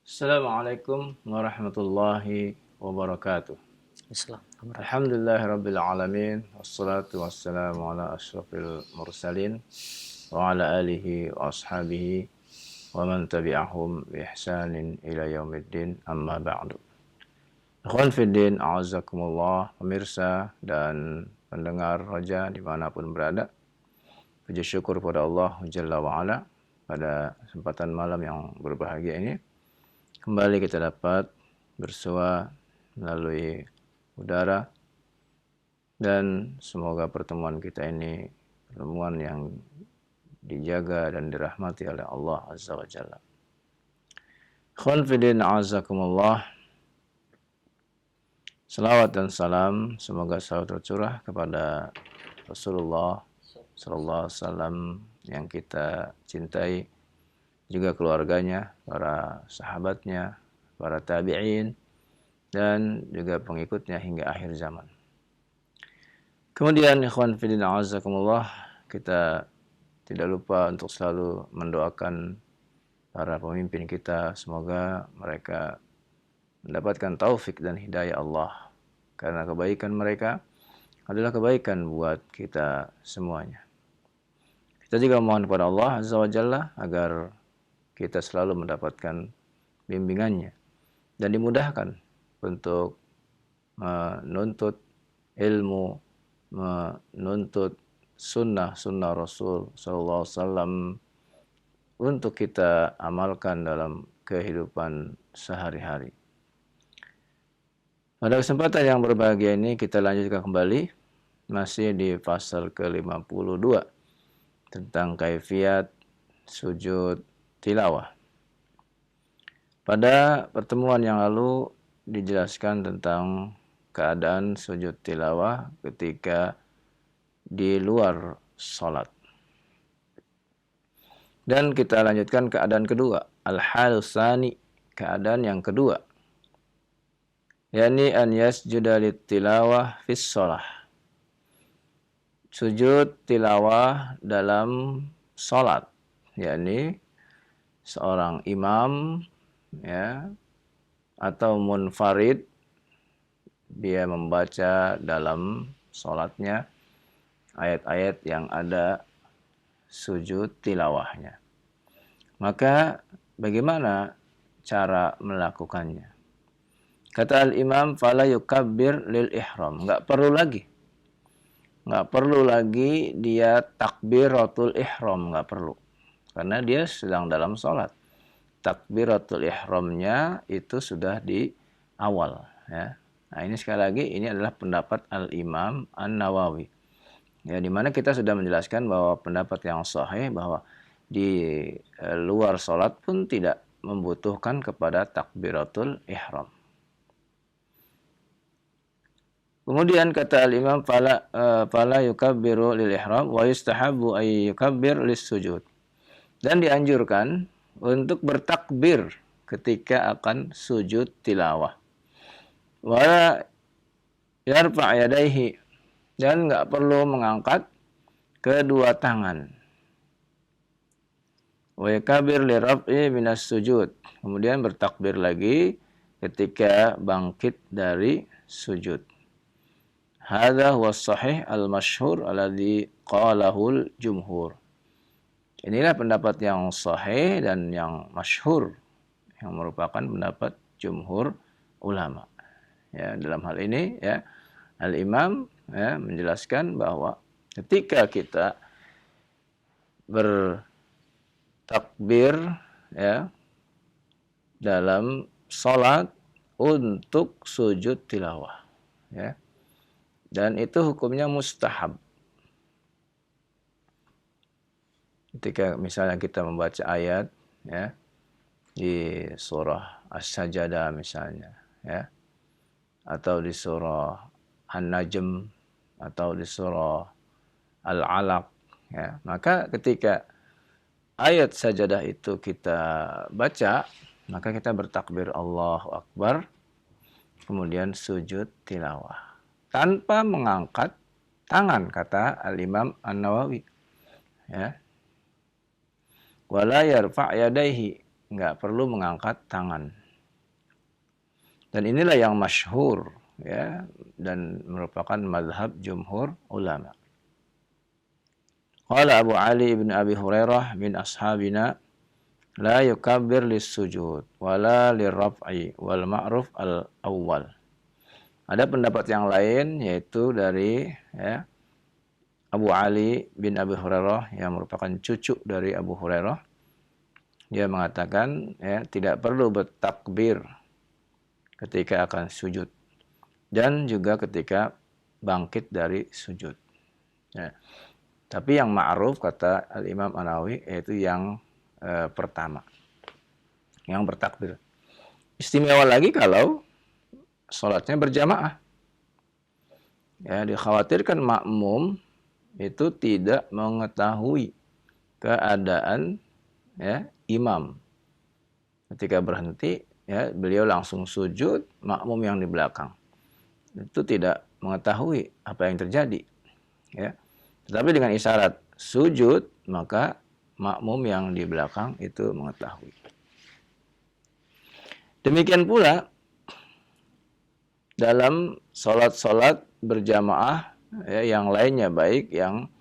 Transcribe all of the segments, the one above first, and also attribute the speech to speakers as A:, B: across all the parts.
A: Assalamualaikum warahmatullahi wabarakatuh.
B: Islam.
A: Alhamdulillahirabbil alamin wassalatu wassalamu ala asyrafil mursalin wa ala alihi wa ashabihi wa man tabi'ahum bi ihsanin ila yaumiddin amma ba'du. Ikhwan fiddin, a'azakumullah, pemirsa dan pendengar roja dimanapun berada. Puji syukur pada Allah Jalla wa'ala pada kesempatan malam yang berbahagia ini. Kembali kita dapat bersua melalui udara dan semoga pertemuan kita ini pertemuan yang dijaga dan dirahmati oleh Allah Azza wa Jalla. Ikhwan fillah azakumullah. Salawat dan salam semoga selalu tercurah kepada Rasulullah sallallahu alaihi wasallam yang kita cintai, juga keluarganya, para sahabatnya, para tabi'in, dan juga pengikutnya hingga akhir zaman. Kemudian ikhwan fillah azakumullah, kita tidak lupa untuk selalu mendoakan para pemimpin kita, semoga mereka mendapatkan taufik dan hidayah Allah, karena kebaikan mereka adalah kebaikan buat kita semuanya. Kita juga mohon kepada Allah Azza wa Jalla agar kita selalu mendapatkan bimbingannya dan dimudahkan untuk menuntut ilmu, menuntut sunnah Rasul sallallahu alaihi wasallam untuk kita amalkan dalam kehidupan sehari-hari. Pada kesempatan yang berbahagia ini kita lanjutkan kembali masih di pasal ke-52 tentang kaifiat sujud tilawah. Pada pertemuan yang lalu dijelaskan tentang keadaan sujud tilawah ketika di luar salat. Dan kita lanjutkan keadaan kedua, al-hal tsani, keadaan yang kedua. Yani an yasjuda lit-tilawah fis shalah. Sujud tilawah dalam salat, yakni seorang imam ya atau munfarid, dia membaca dalam salatnya ayat-ayat yang ada sujud tilawahnya. Maka bagaimana cara melakukannya? Kata al-imam, fala yukabbir lil ihram. Enggak perlu lagi dia takbiratul ihram, enggak perlu. Karena dia sedang dalam salat. Takbiratul ihramnya itu sudah di awal ya. Nah, ini sekali lagi ini adalah pendapat Al-Imam An-Nawawi. Ya, di mana kita sudah menjelaskan bahwa pendapat yang sahih bahwa di luar salat pun tidak membutuhkan kepada takbiratul ihram. Kemudian kata al-imam fala yukabbiru lil ihram wa yustahabbu ay yukabbir lis sujud. Dan dianjurkan untuk bertakbir ketika akan sujud tilawah. Wa yarfa' yadayhi, dan enggak perlu mengangkat kedua tangan. Wa yakabir li raf'i minas sujud. Kemudian bertakbir lagi ketika bangkit dari sujud. Hadza huwa sahih al-masyhur alladhi qalahul jumhur. Inilah pendapat yang sahih dan yang masyhur, yang merupakan pendapat jumhur ulama. Ya, dalam hal ini ya al-imam ya menjelaskan bahwa ketika kita bertakbir ya dalam salat untuk sujud tilawah ya, dan itu hukumnya mustahab. Ketika misalnya kita membaca ayat ya di surah As-Sajdah misalnya ya, atau di surah An-Najm atau di surah Al-Alaq ya, maka ketika ayat sajadah itu kita baca, maka kita bertakbir Allahu Akbar, kemudian sujud tilawah tanpa mengangkat tangan, kata Al-Imam An-Nawawi ya. Wala yarfa' yadayhi, nggak perlu mengangkat tangan. Dan inilah yang masyhur, ya, dan merupakan mazhab jumhur ulama. Qala Abu Ali bin Abi Hurairah min ashabina la yukabbir lis-sujud wala lirraf'i wal ma'ruf al-awwal. Ada pendapat yang lain, yaitu dari, ya, Abu Ali bin Abi Hurairah yang merupakan cucu dari Abu Hurairah. Dia mengatakan, ya, tidak perlu bertakbir ketika akan sujud dan juga ketika bangkit dari sujud. Ya. Tapi yang ma'ruf, kata Al-Imam An-Nawawi, yaitu yang pertama, yang bertakbir. Istimewa lagi kalau sholatnya berjamaah. Ya, dikhawatirkan makmum itu tidak mengetahui keadaan, ya, imam. Ketika berhenti, ya, beliau langsung sujud, makmum yang di belakang itu tidak mengetahui apa yang terjadi, ya. Tetapi dengan isyarat sujud, maka makmum yang di belakang itu mengetahui. Demikian pula dalam sholat-sholat berjamaah, ya, yang lainnya, baik yang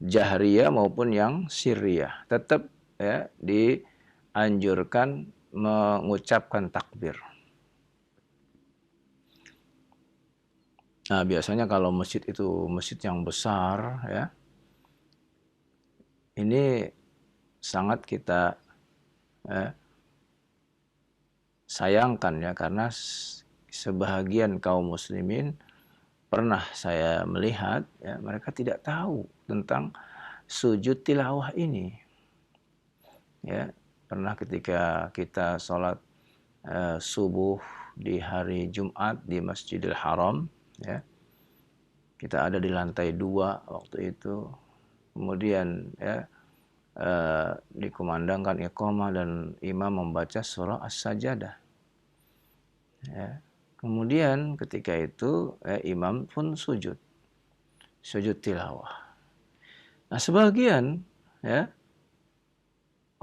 A: jahriyah maupun yang sirriyah, tetap, ya, dianjurkan mengucapkan takbir. Nah, biasanya kalau masjid itu masjid yang besar, ya, ini sangat kita, ya, sayangkan, ya, karena sebahagian kaum muslimin pernah saya melihat, ya, mereka tidak tahu tentang sujud tilawah ini. Ya, pernah ketika kita sholat subuh di hari Jumat di Masjidil Haram, ya, kita ada di lantai 2 waktu itu. Kemudian, ya, dikumandangkan iqamah dan imam membaca surah As-Sajdah. Ya. Kemudian ketika itu, imam pun sujud tilawah. Nah, sebagian, ya,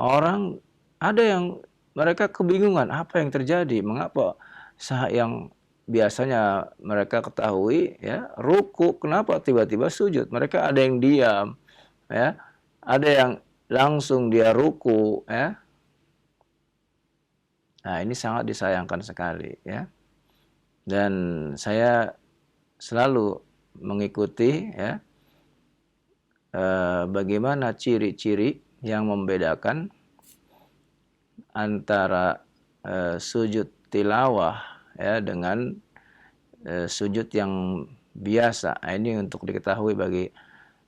A: orang ada yang mereka kebingungan apa yang terjadi, mengapa saat yang biasanya mereka ketahui, ya, ruku, kenapa tiba-tiba sujud? Mereka ada yang diam, ya, ada yang langsung dia ruku, ya. Nah, ini sangat disayangkan sekali, ya. Dan saya selalu mengikuti, ya, bagaimana ciri-ciri yang membedakan antara sujud tilawah, ya, dengan sujud yang biasa. Nah, ini untuk diketahui bagi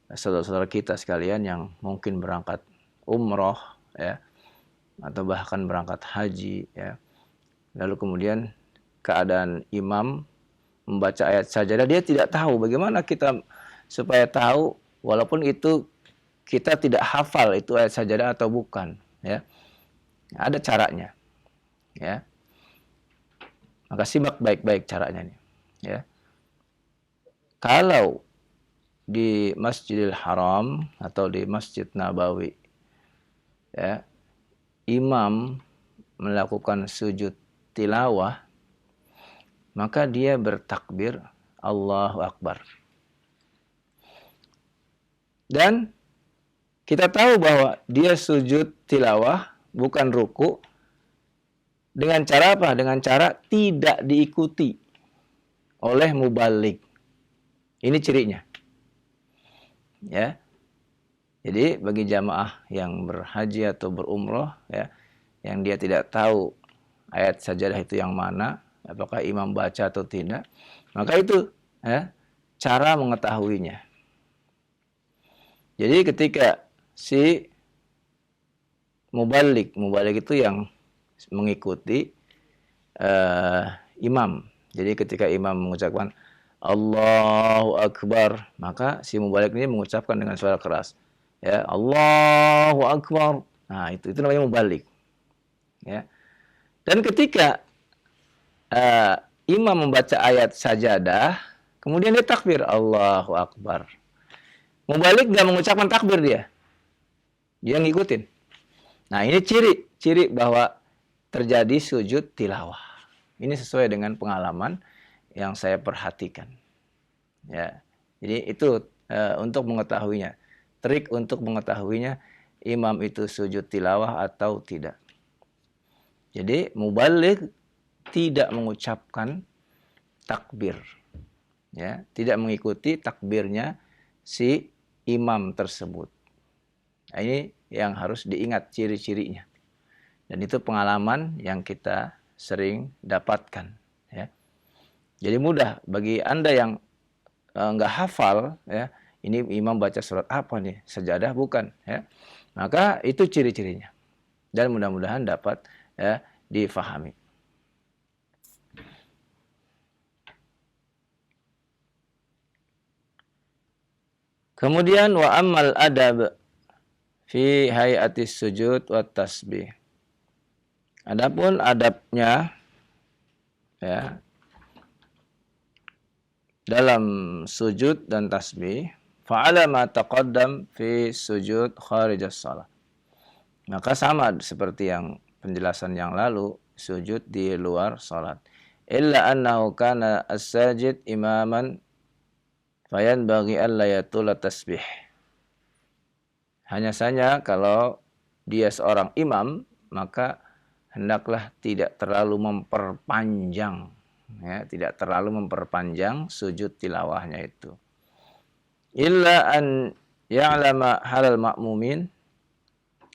A: saudara-saudara kita sekalian yang mungkin berangkat umroh, ya, atau bahkan berangkat haji, ya. Lalu kemudian keadaan imam membaca ayat sajadah, dia tidak tahu. Bagaimana kita supaya tahu, walaupun itu kita tidak hafal itu ayat sajadah atau bukan, ya. Ada caranya, ya. Maka simak baik-baik caranya nih, ya. Kalau di Masjidil Haram atau di Masjid Nabawi, ya, imam melakukan sujud tilawah, maka dia bertakbir Allahu Akbar. Dan kita tahu bahwa dia sujud tilawah, bukan ruku, dengan cara apa? Dengan cara tidak diikuti oleh mubalik. Ini cirinya, ya. Jadi bagi jamaah yang berhaji atau berumroh, ya, yang dia tidak tahu ayat sajadah itu yang mana, apakah imam baca atau tidak, maka itu, ya, cara mengetahuinya. Jadi ketika si mubalik itu yang mengikuti imam. Jadi ketika imam mengucapkan Allahu Akbar, maka si mubalik ini mengucapkan dengan suara keras, ya, Allahu Akbar. Nah, itu namanya mubalik, ya. Dan ketika imam membaca ayat sajadah, kemudian dia takbir Allahu Akbar, mubalik nggak mengucapkan takbir, dia ngikutin. Nah, ini ciri bahwa terjadi sujud tilawah. Ini sesuai dengan pengalaman yang saya perhatikan. Ya. Jadi itu untuk mengetahuinya. Trik untuk mengetahuinya imam itu sujud tilawah atau tidak. Jadi mubaligh tidak mengucapkan takbir. Ya, tidak mengikuti takbirnya si imam tersebut. Nah, ini yang harus diingat ciri-cirinya. Dan itu pengalaman yang kita sering dapatkan. Ya. Jadi mudah bagi Anda yang nggak hafal, ya, ini imam baca surat apa nih? Sajadah bukan? Ya. Maka itu ciri-cirinya. Dan mudah-mudahan dapat ya, difahami. Kemudian wa ammal adab fi hayatis sujud wa tasbih. Adapun adabnya ya dalam sujud dan tasbih, fa'ala ma taqaddam fi sujud kharijas shalah. Maka sama seperti yang penjelasan yang lalu, sujud di luar salat. Illa annahu kana as-sajid imaman fayanbaghi alla yatula tasbih. Hanya saja kalau dia seorang imam, maka hendaklah tidak terlalu memperpanjang, ya, tidak terlalu memperpanjang sujud tilawahnya itu. Illa an ya'lama halal ma'mumin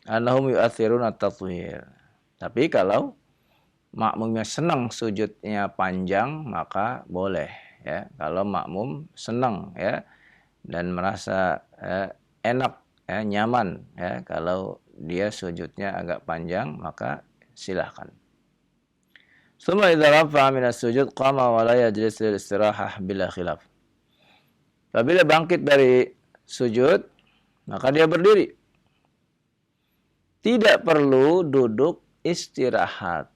A: annahum yu'athiruna at-tathwir. Tapi kalau makmumnya senang sujudnya panjang, maka boleh, ya. Kalau makmum senang, ya, dan merasa enak, ya, nyaman, ya, kalau dia sujudnya agak panjang, maka silahkan. Summa idza rafa'a min as-sujud qama wa la yajlis lil istirahah bila khilaf. Apabila bangkit dari sujud, maka dia berdiri. Tidak perlu duduk istirahat.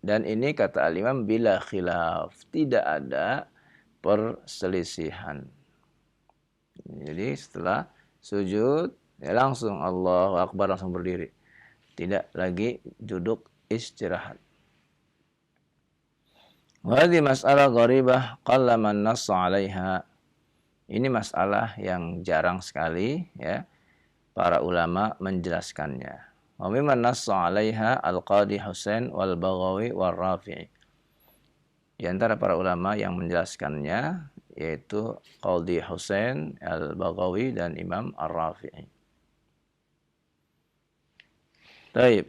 A: Dan ini kata al-imam bila khilaf, tidak ada perselisihan. Jadi setelah sujud, ya langsung Allahu Akbar, langsung berdiri. Tidak lagi duduk istirahat. Wahdi masalah gharibah qalla man nassa 'alaiha. Ini masalah yang jarang sekali, ya, para ulama menjelaskannya. Wa mimman nassa 'alaiha al-Qadhi Husain wal Baghawi wal Rafi'i. Di antara para ulama yang menjelaskannya yaitu Qadhi Husain, Al-Baghawi, dan Imam Ar-Rafi'i. Baik.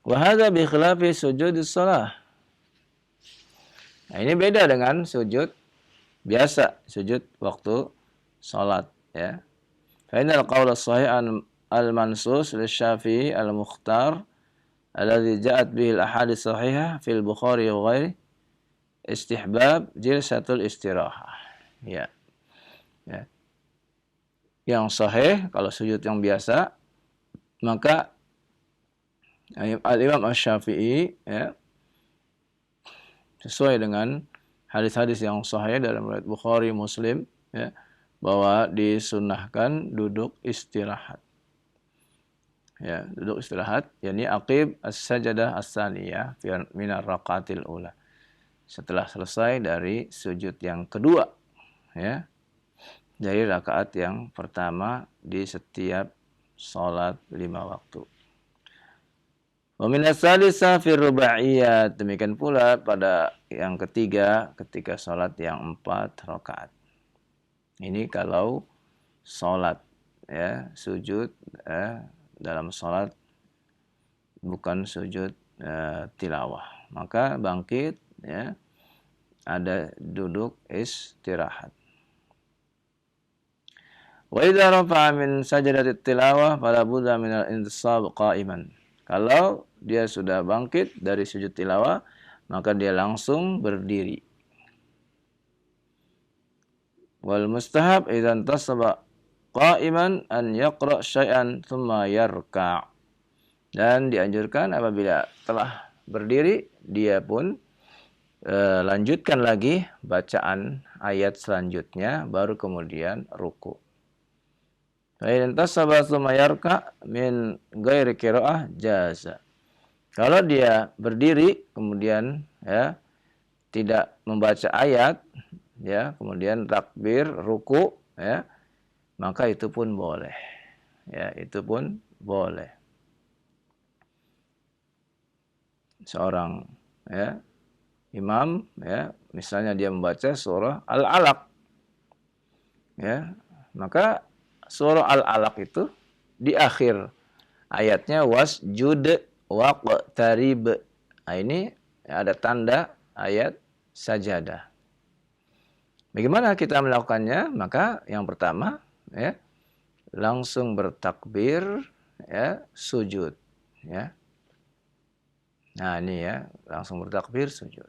A: Wa hadza bi khilafi sujudis shalah. Nah, ini beda dengan sujud biasa, sujud waktu salat, ya. Fa innal qaul as-sahih al-mansus lisy-Syafi'i al-Mukhtar alladhi ja'at bihi al-ahadits sahihah fil Bukhari wa ghairi istihbab jilsatul istirahah. Ya. Ya. Yang sahih kalau sujud yang biasa, maka Al-Imam Asy-Syafi'i, ya, sesuai dengan hadis-hadis yang sahih dalam riwayat Bukhari, Muslim, ya, bahwa disunnahkan duduk istirahat. Ya, duduk istirahat, yakni aqib as-sajadah as-saniyah min ar-raqatil ula. Setelah selesai dari sujud yang kedua, ya, dari rakaat yang pertama di setiap salat 5 waktu. Wa min as-salisa fi rubaiyat, demikian pula pada yang ketiga ketika salat yang 4 rakaat. Ini kalau salat, ya, sujud dalam salat bukan sujud tilawah, maka bangkit, ya, ada duduk istirahat. Wa idza rafa'a min sajdatit tilawah fala budda min al-intisab qa'iman. Kalau dia sudah bangkit dari sujud tilawah, maka dia langsung berdiri. Wal mustahab idza intasaba qa'iman an yaqra' syai'an thumma yarka'. Dan dianjurkan apabila telah berdiri, dia pun lanjutkan lagi bacaan ayat selanjutnya, baru kemudian ruku. Fa in tasaba tsumma yarka' min ghairi qira'ah jaza. Kalau dia berdiri kemudian ya tidak membaca ayat ya, kemudian takbir, ruku ya, maka itu pun boleh. Ya, itu pun boleh. Seorang ya imam ya, misalnya dia membaca surah Al-Alaq ya, maka surah Al-Alaq itu di akhir ayatnya wasjud waqtarib. Nah, ini ada tanda ayat sajadah. Bagaimana kita melakukannya? Maka yang pertama ya, langsung bertakbir ya, sujud ya. Nah, ini ya, langsung bertakbir sujud.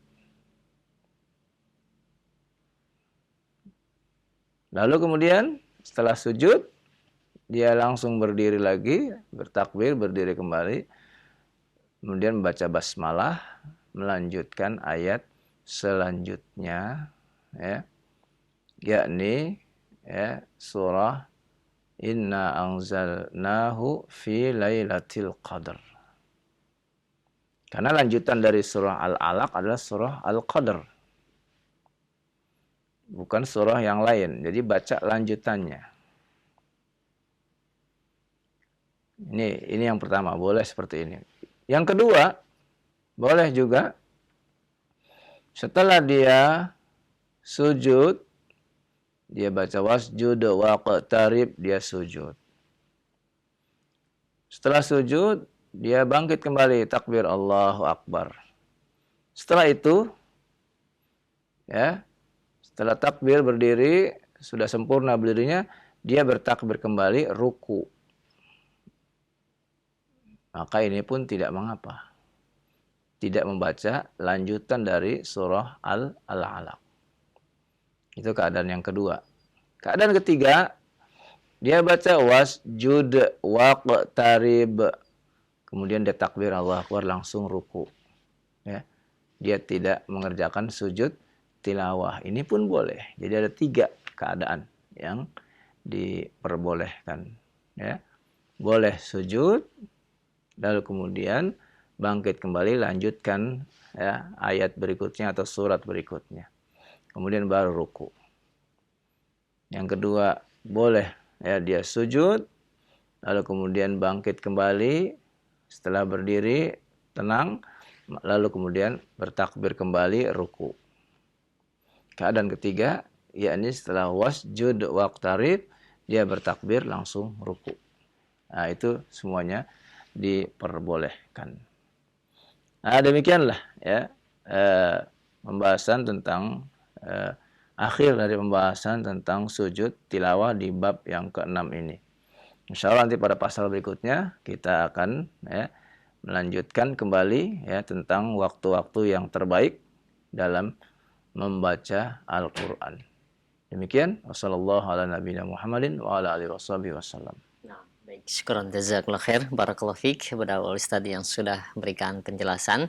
A: Lalu kemudian setelah sujud dia langsung berdiri lagi, bertakbir, berdiri kembali, kemudian membaca basmalah, melanjutkan ayat selanjutnya ya, yakni ya, surah Inna anzalnahu fi lailatul qadar. Karena lanjutan dari surah Al-Alaq adalah surah Al-Qadar. Bukan surah yang lain. Jadi baca lanjutannya. Ini yang pertama, boleh seperti ini. Yang kedua, boleh juga setelah dia sujud, dia baca wasjud waqtarib, dia sujud. Setelah sujud, dia bangkit kembali, takbir Allahu Akbar. Setelah itu, ya, setelah takbir berdiri, sudah sempurna berdirinya, dia bertakbir kembali, ruku. Maka ini pun tidak mengapa. Tidak membaca lanjutan dari surah Al-Alaq. Itu keadaan yang kedua. Keadaan ketiga, dia baca wasjud waqtarib. Kemudian dia takbir Allahu Akbar, langsung ruku. Ya. Dia tidak mengerjakan sujud tilawah. Ini pun boleh. Jadi ada 3 keadaan yang diperbolehkan. Ya. Boleh sujud, lalu kemudian bangkit kembali, lanjutkan ya, ayat berikutnya atau surat berikutnya. Kemudian baru ruku. Yang kedua, boleh ya, dia sujud, lalu kemudian bangkit kembali, setelah berdiri, tenang, lalu kemudian bertakbir kembali, ruku. Keadaan ketiga, yakni setelah wasjud waqtarib, dia bertakbir langsung ruku. Nah, itu semuanya diperbolehkan. Nah, demikianlah ya pembahasan tentang akhir dari pembahasan tentang sujud tilawah di bab yang ke-6 ini. Insyaallah nanti pada pasal berikutnya kita akan ya, melanjutkan kembali ya tentang waktu-waktu yang terbaik dalam membaca Al-Qur'an. Demikian, wassallallahu ala nabiyina Muhammadin wa ala alihi wasallam.
B: Baik, syukran jazakallahu khair, barakallahu fiik kepada Ustaz yang sudah memberikan penjelasan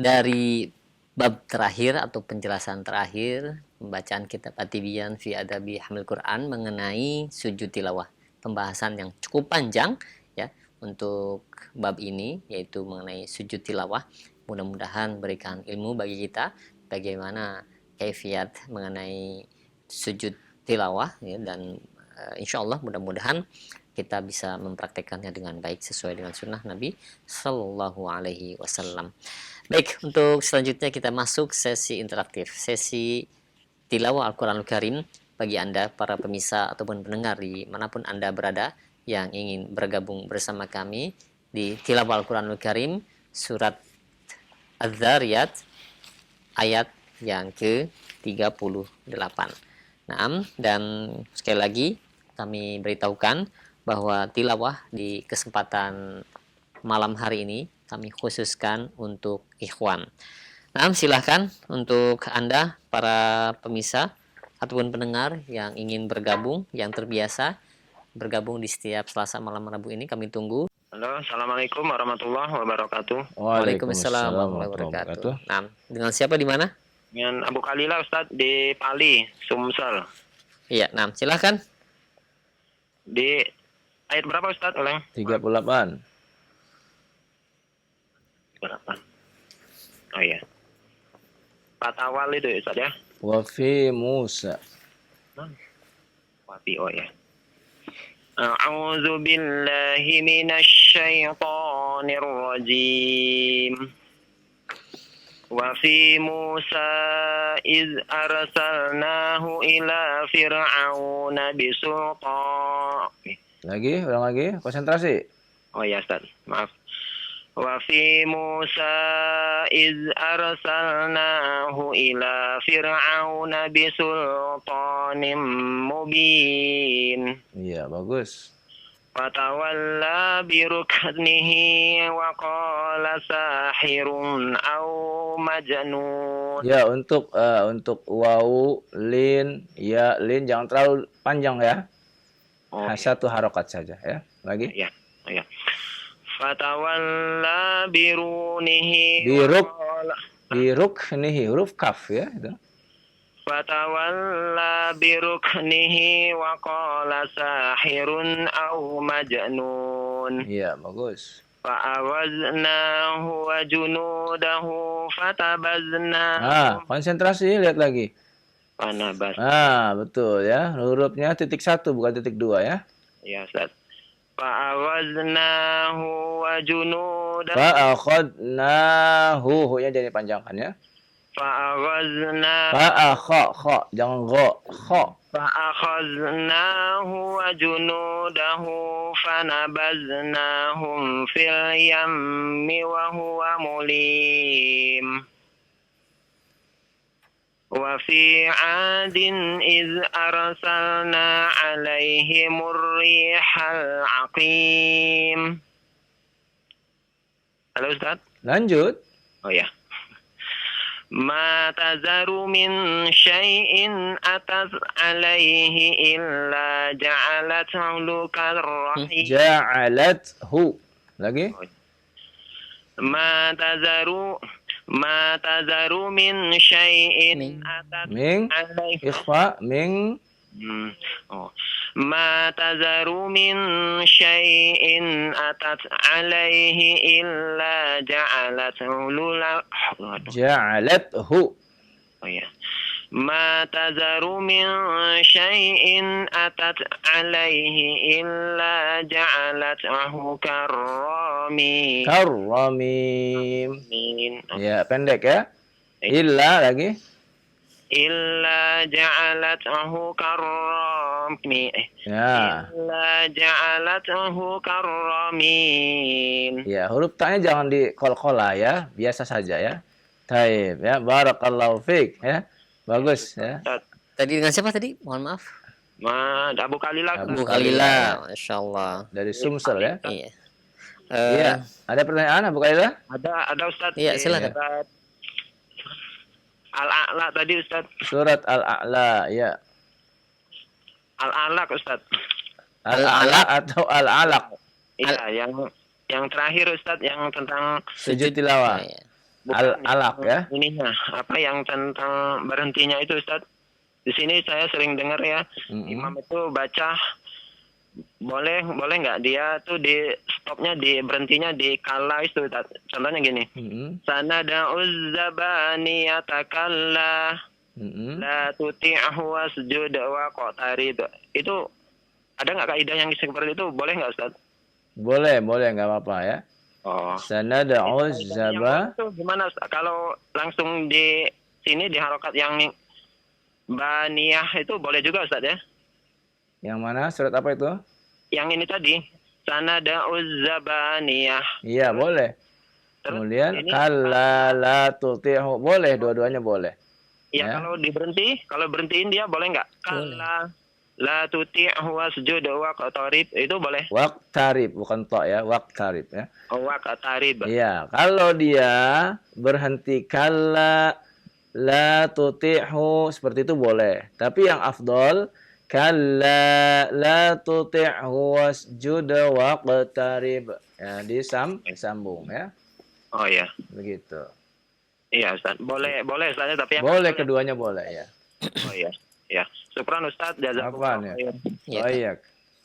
B: dari bab terakhir atau penjelasan terakhir pembacaan kitab At-Tibyan fi Adabi Hamil Quran mengenai sujud tilawah. Pembahasan yang cukup panjang ya untuk bab ini, yaitu mengenai sujud tilawah. Mudah-mudahan berikan ilmu bagi kita bagaimana kaifiat mengenai sujud tilawah ya, dan insyaallah mudah-mudahan kita bisa mempraktekannya dengan baik sesuai dengan sunnah Nabi Sallallahu Alaihi Wasallam. Baik, untuk selanjutnya kita masuk sesi interaktif, sesi tilawah Al-Quranul Karim bagi Anda para pemirsa ataupun pendengar di manapun Anda berada yang ingin bergabung bersama kami di tilawah Al-Quranul Karim surat Az-Zariyat ayat yang ke-38. Naam, dan sekali lagi kami beritahukan bahwa tilawah di kesempatan malam hari ini kami khususkan untuk ikhwan. Nah, silahkan untuk Anda para pemirsa ataupun pendengar yang ingin bergabung, yang terbiasa bergabung di setiap Selasa malam Rabu ini, kami tunggu.
C: Halo, assalamualaikum warahmatullahi wabarakatuh.
B: Waalaikumsalam warahmatullahi wabarakatuh. Nah, dengan siapa di mana?
C: Dengan Abu Khalila Ustadz di Pali, Sumsel.
B: Iya, nah silahkan.
C: Di ayat berapa Ustadz? Oleh
A: 38.
C: Berapa? Oh iya. Fatawal itu ya Ustaz ya.
A: Wa fi Musa.
C: Wafi, oh ya. A'udzu billahi minasy syaithanir rajim. Wa fi Musa iz arsalnahu ila fir'auna bisultan.
A: Lagi, ulang lagi, konsentrasi.
C: Oh ya Ustaz, maaf. Wa fi Musa iz arsalnahu ila fir'auna bisultanim mubin.
A: Iya, bagus.
C: Fatawalla biruknihi wa qala sahirun aw majnun.
A: Ya, untuk wawu, lin, ya, lin jangan terlalu panjang ya.
C: Oh,
A: Satu harokat saja ya. Lagi.
C: ya. Oh, ya. Fatawalla birunihi
A: Biruk.
C: wa qala
A: Biruknihi, huruf kaf ya. Itu.
C: Fatawalla biruknihi wa qala sahirun aw majnun.
A: Iya, bagus.
C: Fa'awaznahu wa junudahu fatabazna
A: Konsentrasi, lihat lagi.
C: panabas.
A: Betul ya. Hurufnya titik 1 bukan titik 2 ya.
C: Ya, Ustaz. Fa'awaznahu wa junudahu
A: Fa'akhadnahu, hu-nya jadi panjangkan ya. Kha, jangan gho, kha.
C: Fa'akhadnahu wa junudahu fanabaznahum fil yammi wa huwa mulim. Wa fi 'adin iz arsalna 'alaihimur rihal 'aqim. Halo Ustaz?
A: Lanjut.
C: Oh ya. Ma tazaru min syai'in atas 'alaihi illa ja'alathu karrahim.
A: Ja'alathu. Lagi.
C: Ma tazaru min syai'in atas
A: Ming.
C: 'alaihi.
A: Ikhfa. Ming.
C: Ma tazaru min syai'in atat 'alaihi illa ja'alathu
A: Ja'alathu.
C: Oh ya. Ma tazaru min syai'in atat 'alaihi illa ja'alathu karrami.
A: Karramim. Ya, pendek ya. Illa lagi.
C: Illa ja'alathu karrami.
A: Ya.
C: Illa ja'alathu karramin.
A: Ya, huruf ta-nya jangan dikol-kola ya, biasa saja ya. Taib ya, barakallahu fiik ya. Bagus ya.
B: Tadi dengan siapa tadi? Mohon maaf.
C: Abu Kalila.
B: Abu Kalila, Masya Allah.
A: Dari Sumsel ya.
B: Iya.
A: Iya. Ada pertanyaan Abu Kalila?
C: Ada Ustaz.
B: Iya, silakan.
C: Al-A'la tadi Ustaz.
A: Surat Al-A'la ya.
C: Al-Alaq Ustaz.
A: Al-A'la atau Al-Alaq?
C: Iya, yang terakhir Ustaz yang tentang
A: Sujud tilawah.
B: Iya.
A: Al-Alaq ya.
C: Ininya, apa yang tentang berhentinya itu Ustaz. Di sini saya sering dengar ya, imam itu baca boleh nggak dia tuh di stopnya di berhentinya di kala itu Ustaz. Contohnya gini. Sanada'uz zabaniyata la tuti'hu wasjud wa qatarib. Itu ada nggak kaidah yang seperti itu? Boleh nggak Ustaz?
A: Boleh, nggak apa-apa ya. Sanada'uz zaba.
C: Itu gimana Ustaz? Kalau langsung di sini di harokat yang baniyah itu boleh juga Ustaz ya?
A: Yang mana? Surat apa itu?
C: Yang ini tadi. Sanada'uz zabaniyah.
A: Iya, boleh. Kemudian kalla la tuti'hu. Boleh, dua-duanya boleh.
C: Ya, kalau berhentiin dia boleh nggak? Kalla la tuti'hu wasjud wa qatarib, itu boleh.
A: Waqtarib, bukan ta ya, waqtarib ya.
C: Wa qatarib.
A: Iya, kalau dia berhenti kalla la tuti'hu seperti itu boleh. Tapi yang afdol kalla la tuti'hu wasjud waqtarib. Ya, disambung ya.
C: Oh ya.
A: Begitu.
C: Iya, Ustaz. Boleh Ustaz, tapi yang
A: boleh keduanya boleh ya.
C: Oh iya. Ya. Syukran Ustaz, jazakumullah
A: Apaan ya?
C: khair.
A: Baik.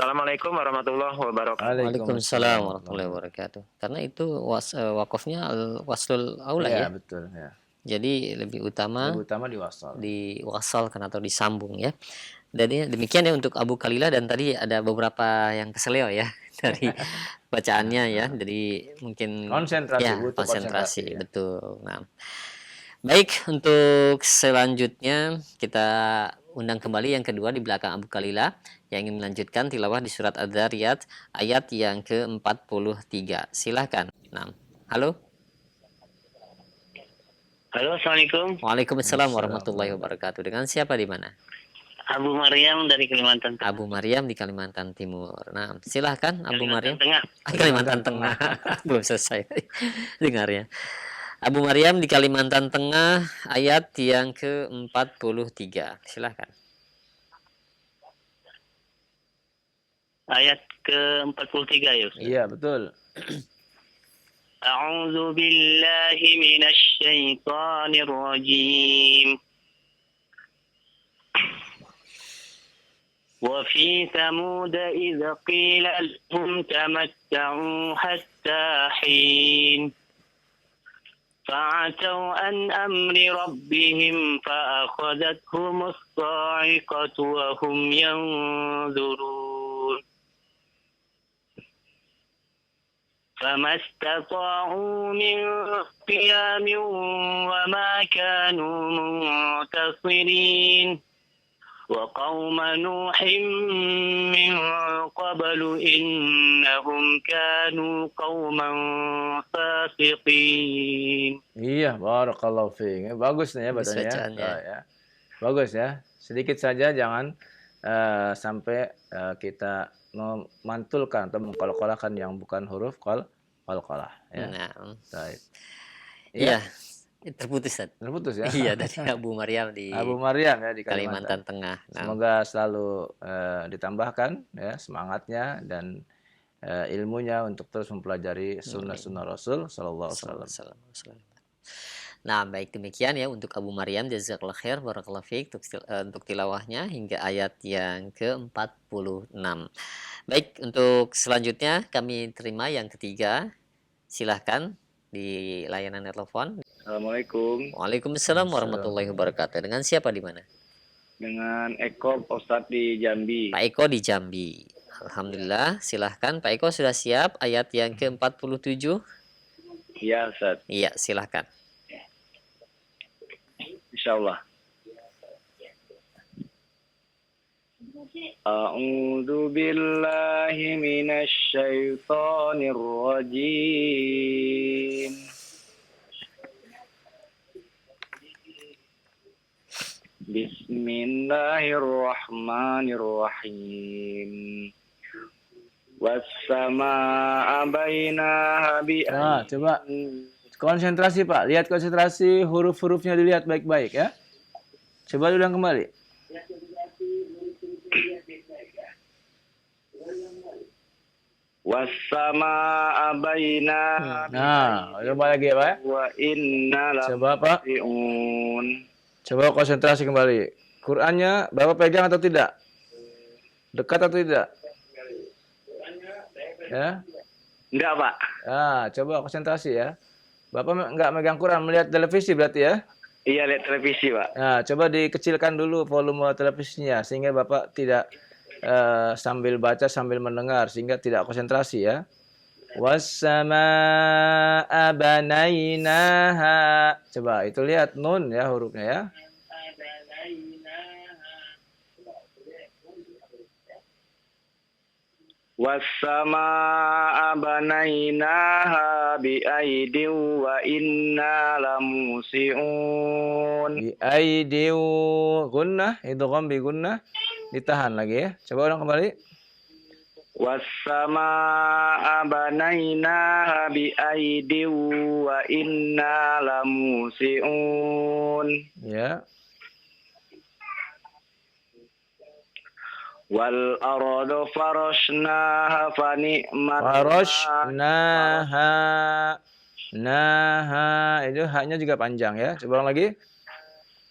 C: Assalamualaikum warahmatullahi wabarakatuh.
B: Waalaikumsalam warahmatullahi wabarakatuh. Karena itu wakafnya waslul aula
A: Iya,
B: ya.
A: betul ya.
B: Jadi lebih utama
A: Lebih utama diwasal.
B: diwasalkan atau disambung ya. Dan demikian ya untuk Abu Khalilah, dan tadi ada beberapa yang keseleo ya dari bacaannya ya. Jadi mungkin
A: Konsentrasi,
B: ya
A: butuh konsentrasi, ya.
B: betul. Nah, baik, untuk selanjutnya kita undang kembali yang kedua di belakang Abu Khalilah yang ingin melanjutkan tilawah di surat Adz-Dzariyat ayat yang ke-43. Silahkan. Nah, halo.
C: Halo, Assalamualaikum.
B: Waalaikumsalam warahmatullahi wabarakatuh. Dengan siapa di mana?
C: Abu Maryam dari Kalimantan Tengah.
B: Abu Maryam di Kalimantan Timur. Nah, silahkan Abu Maryam.
C: Tengah.
B: Kalimantan Tengah. Belum selesai dengarnya. Abu Maryam di Kalimantan Tengah ayat yang ke-43. Silahkan.
C: Ayat ke-43 ya Ustaz.
A: Iya, betul.
C: A'udzu billahi minasy syaithanir rajim. وفي ثمود إذ قيل لهم تمتعوا حتى حين فعتوا عن أمر ربهم فأخذتهم الصاعقة وهم ينظرون فما استطاعوا من قيام وما كانوا منتصرين وقوم نوح من قبل إنهم كانوا قوما فاسقين.
A: Iya, barakallahu fiik. Bagus nih ya bacanya. Ya. Bagus ya. Sedikit saja, jangan sampai kita memantulkan atau mengkolok-kolakkan yang bukan huruf qalqalah ya.
B: Nah.
A: Baik.
B: Iya. Terputus
A: ya.
B: Iya, dari Abu Maryam
A: ya di
B: Kalimantan Tengah. Nah.
A: Semoga selalu ditambahkan ya semangatnya dan ilmunya untuk terus mempelajari sunnah-sunnah Rasul Sallallahu Alaihi Wasallam.
B: Nah, baik, demikian ya untuk Abu Maryam, jazakallahu khair, barakallahu fiik untuk tilawahnya hingga ayat yang ke-46. Baik, untuk selanjutnya kami terima yang ketiga. Silahkan di layanan telepon.
C: Assalamualaikum.
B: Waalaikumsalam warahmatullahi wabarakatuh. Dengan siapa di mana?
C: Dengan Eko, Ustadz di Jambi.
B: Pak Eko di Jambi. Alhamdulillah, silahkan Pak Eko, sudah siap ayat yang ke-47?
C: Iya, Ustadz.
B: Iya, silahkan.
C: Insyaallah. A'udzu billahi minasy syaithanir rajim. Bismillahirrahmanirrahim. Was-samaa'a bainaha
A: Nah, coba konsentrasi Pak. Lihat konsentrasi, huruf-hurufnya dilihat baik-baik ya. Coba ulang kembali.
C: Was-samaa'a bainaha.
A: Nah, coba lagi Pak.
C: Wa inna
A: Coba Pak. Coba konsentrasi kembali. Qurannya Bapak pegang atau tidak? Dekat atau tidak? Ya?
C: Enggak, Pak.
A: Nah, coba konsentrasi ya. Bapak enggak megang Quran, melihat televisi berarti ya?
C: Iya, lihat televisi, Pak.
A: Nah, coba dikecilkan dulu volume televisinya sehingga Bapak tidak sambil baca sambil mendengar sehingga tidak konsentrasi ya. Was-samaa'a banainaha. Coba itu lihat nun ya hurufnya ya.
C: Was-samaa'a banainaha bi'aidin wa inna lamusi'un.
A: Bi'aidiw gunnah, idgham bi gunnah. Ditahan lagi ya. Coba ulang kembali.
C: Was-samaa'a banainaha bi'aidin wa inna lamusi'un.
A: Ya.
C: Wal ardu farashnaha fani'mat.
A: Farashnaha. Naha. Itu haknya juga panjang ya. Coba ulang lagi.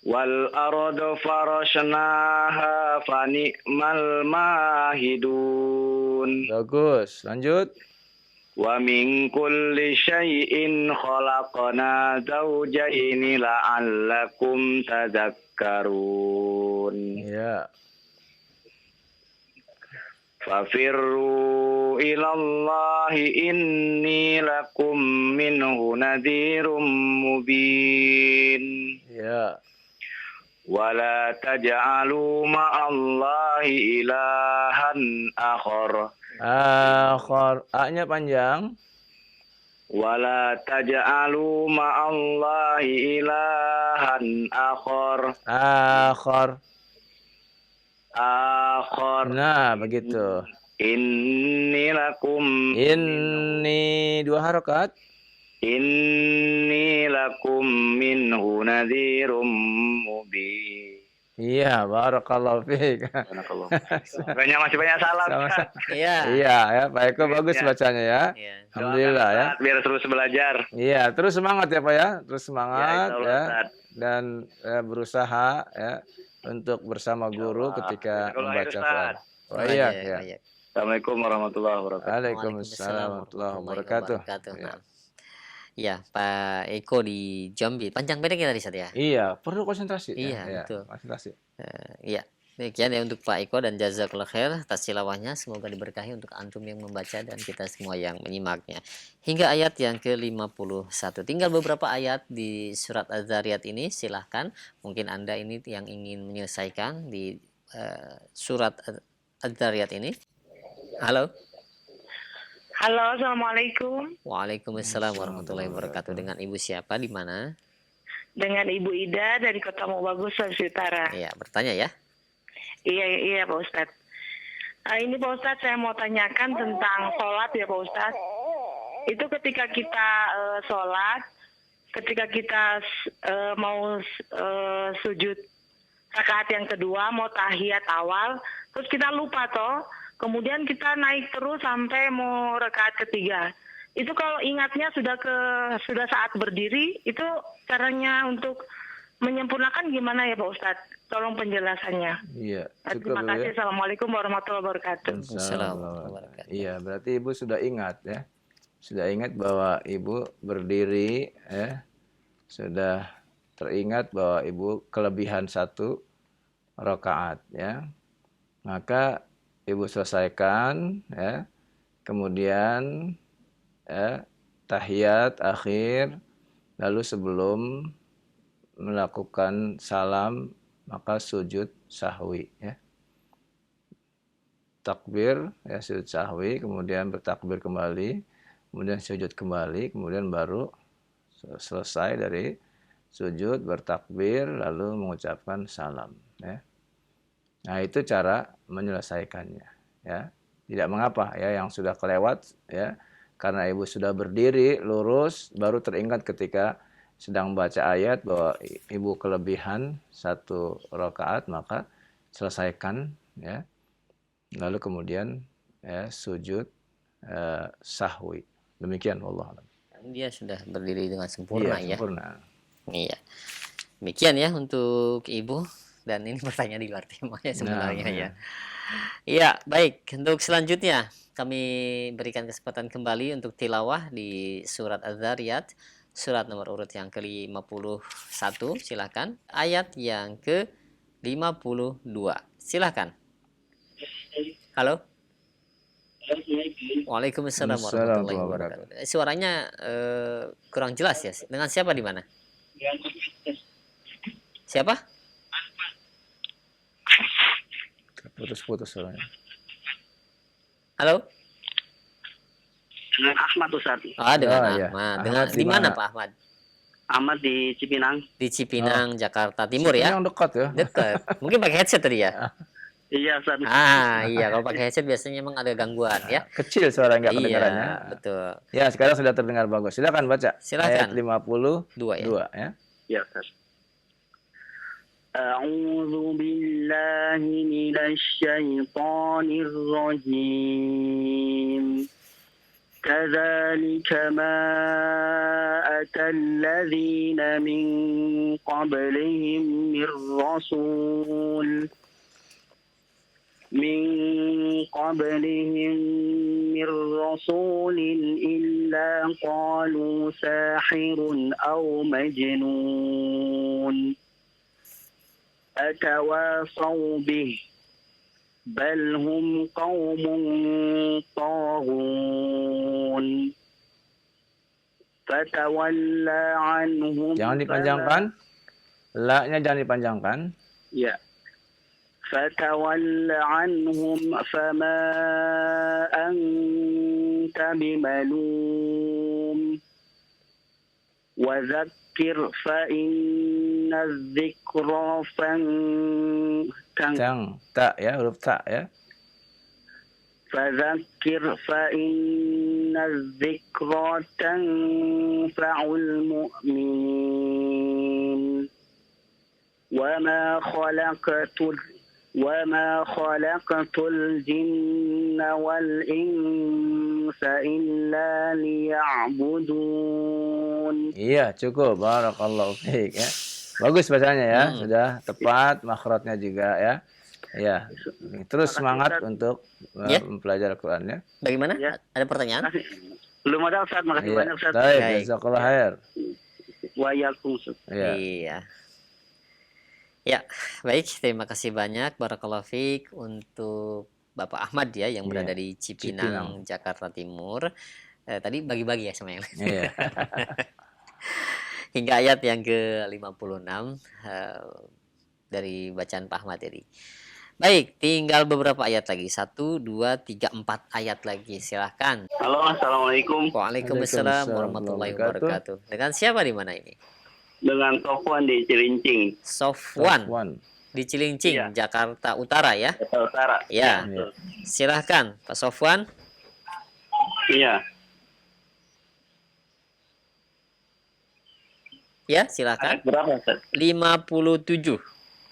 D: wal arda farashnaha fani'mal mahidun.
A: Bagus. Lanjut.
D: Wa min kulli syai'in khalaqna zawjaini la'allakum tadhakkarun.
A: Ya.
D: Fafirru ilallahi inni lakum minhu nadhirum mubin.
A: Ya.
D: Wala taj'alu ma'allahi ilahan akhar.
A: Akhar. A-nya panjang.
D: Wala taj'alu ma'allahi ilahan akhar.
A: Akhar.
D: Akhar.
A: Nah, begitu.
D: Inni lakum.
A: Ini 2 harokat.
D: Inni lakum minhu nadhirum mubin.
A: Iya, barakallahu fiik.
D: Masih banyak salam.
A: Sama-sama.
B: Iya.
A: Iya, ya, Pak Eko bagus bacanya ya.
B: Iya.
A: Alhamdulillah ya.
D: Biar terus belajar.
A: Iya, terus semangat ya Pak ya. Terus semangat
D: insya Allah,
A: ya.
D: Ustaz.
A: Dan berusaha ya untuk bersama guru ketika
D: Jazakallah
A: membaca
D: khair,
A: Quran.
D: Ustaz.
A: Oh iya, ya.
B: Iya.
D: Assalamualaikum warahmatullahi wabarakatuh.
A: Waalaikumsalam warahmatullahi wabarakatuh. Ya.
B: Nah. Ya, Pak Eko di Jambi. Panjang pendek ya tadi Ustaz ya?
A: Iya, perlu konsentrasi.
B: Iya,
A: ya.
B: betul.
A: Konsentrasi.
B: Iya. Demikian ya untuk Pak Eko dan jazakallah khair atas tilawahnya. Semoga diberkahi untuk antum yang membaca dan kita semua yang menyimaknya. Hingga ayat yang ke-51. Tinggal beberapa ayat di surat Az-Zariyat ini. Silahkan. Mungkin Anda ini yang ingin menyelesaikan di surat Az-Zariyat ini. Halo.
E: Halo, assalamualaikum.
B: Waalaikumsalam warahmatullahi wabarakatuh. Dengan Ibu siapa di mana?
E: Dengan Ibu Ida dari Kota Mobagus, Sulawesi Utara.
B: Iya, bertanya ya.
E: Iya Pak Ustadz. Ini Pak Ustadz saya mau tanyakan tentang sholat ya Pak Ustadz. Itu ketika kita sholat, ketika kita mau sujud rakaat yang kedua, mau tahiyat awal, terus kita lupa toh. Kemudian kita naik terus sampai mau rakaat ketiga. Itu kalau ingatnya sudah saat berdiri, itu caranya untuk menyempurnakan gimana ya Pak Ustadz? Tolong penjelasannya.
A: Iya,
E: Terima kasih.
A: ya.
E: Assalamualaikum warahmatullahi wabarakatuh.
B: Assalamualaikum.
A: Iya, berarti Ibu sudah ingat ya. Sudah ingat bahwa Ibu berdiri ya. Sudah teringat bahwa Ibu kelebihan 1 rakaat ya. Maka Ibu selesaikan ya. Kemudian ya, tahiyat akhir, lalu sebelum melakukan salam maka sujud sahwi ya. Takbir ya, sujud sahwi, kemudian bertakbir kembali, kemudian sujud kembali, kemudian baru selesai dari sujud bertakbir lalu mengucapkan salam ya. Nah, itu cara menyelesaikannya ya. Tidak mengapa ya yang sudah kelewat ya. Karena Ibu sudah berdiri lurus baru teringat ketika sedang baca ayat bahwa Ibu kelebihan 1 rakaat, maka selesaikan ya. Lalu kemudian ya, sujud sahwi. Demikian wallahu a'lam.
B: Dia sudah berdiri dengan sempurna ya.
A: Sempurna.
B: Iya. Demikian ya untuk Ibu, dan ini pertanyaan di luar temanya sebenarnya ya. Iya, baik. Untuk selanjutnya kami berikan kesempatan kembali untuk tilawah di surat Az-Zariyat, surat nomor urut yang ke-51. Silakan. Ayat yang ke-52. Silakan. Halo. Waalaikumsalam warahmatullahi wabarakatuh. Suaranya kurang jelas ya. Dengan siapa di mana? Siapa?
A: Putus-putus suaranya.
B: Halo.
D: Dengan Ahmad Ustaz.
B: Dengan
A: iya.
B: Ahmad.
A: Ahmad
B: Di mana Pak Ahmad?
D: Ahmad di Cipinang.
B: Di Cipinang, Jakarta Timur ya.
A: Yang dekat ya.
B: Dekat. Mungkin pakai headset tadi ya.
D: Iya Ustaz.
B: Iya, kalau pakai headset biasanya memang ada gangguan ya.
A: Kecil suara nggak kedengarannya.
B: Iya, betul.
A: Ya, sekarang sudah terdengar bagus. Silakan baca.
B: Silakan.
A: Ayat 52 ya.
D: Ya Ustaz. A'udzu billahi minasy syaithanir rajim. كذلك ما أتى الذين من قبلهم من رسول إلا قالوا ساحر أو مجنون أتواصوا به بل هم قوم طاغون فتولى عنهم
A: Jangan dipanjangkan. La-nya jangan dipanjangkan.
D: Ya. فتول عنهم فما أنت بملوم وذكر فإن الذكرى
A: Ta ya, huruf ta ya.
D: فذكر فإن الذكرى تنفع المؤمنين وما خلقت الجن والإنس إلا ليعبدون.
A: Iya, cukup. Barakallahu fiik ya. Bagus bacanya ya, sudah tepat, makhrajnya juga ya. Ya. Terus semangat untuk mempelajari Al-Qur'an ya.
B: Bagaimana?
D: Ya.
B: Ada pertanyaan?
D: Belum ada Ustaz, makasih banyak Ustaz.
A: Baik, jazakallahu khair.
D: Waalaikumsalam.
A: Ya.
B: Iya. Ya, baik. Terima kasih banyak. Barakallahu fiik untuk Bapak Ahmad ya yang berada di Cipinang, Jakarta Timur. Tadi bagi-bagi ya sama yang lain.
A: Iya.
B: Hingga ayat yang ke-56 dari bacaan Pak Ahmad tadi. Baik, tinggal beberapa ayat lagi. 1, 2, 3, 4 ayat lagi. Silahkan.
D: Halo, assalamualaikum.
B: Waalaikumsalam warahmatullahi wabarakatuh. Dengan siapa di mana ini?
D: Dengan Sofwan di Cilincing.
B: Sofwan di Cilincing,
D: Iya.
B: Jakarta Utara ya.
D: Jakarta Utara.
B: Ya. Silahkan Pak Sofwan.
D: Iya.
B: Ya, silahkan.
D: Ayat berapa Ustaz?
B: 57.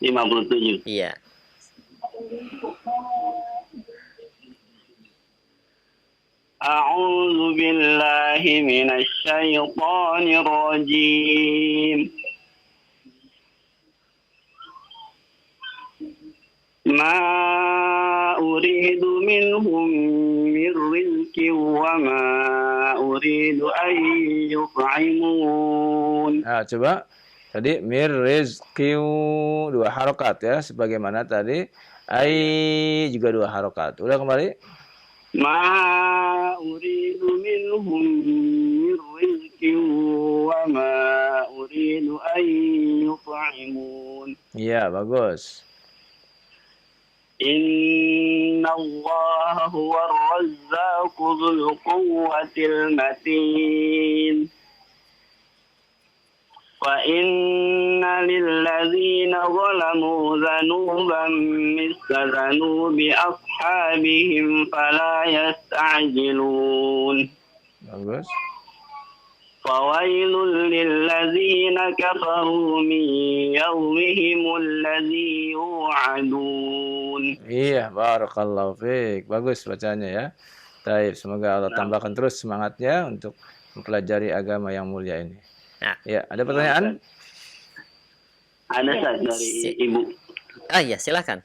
D: 57.
B: Iya.
D: أعوذ بالله من الشيطان الرجيم ما أريد منهم من رزق وما أريد أن يطعمون.
A: Coba tadi mir rizqiu 2 harokat ya, sebagaimana tadi ai juga 2 harokat. Udah kembali?
D: ما أريد منهم من رزق وما أريد أن يطعمون.
A: Iya, bagus.
D: إن الله هو الرزاق ذو القوة المتين وإن للذين ظلموا ذنوبا مثل ذنوب أصحابهم فلا يستعجلون.
A: Bagus.
D: فويل للذين كفروا من يومهم الذي يوعدون.
A: Iya, barakallahu fiik. Bagus bacanya ya. Baik, semoga Allah tambahkan terus semangatnya untuk mempelajari agama yang mulia ini.
B: Nah.
A: Ya, ada pertanyaan?
D: Ada Ustaz dari Ibu.
B: Ya, silakan.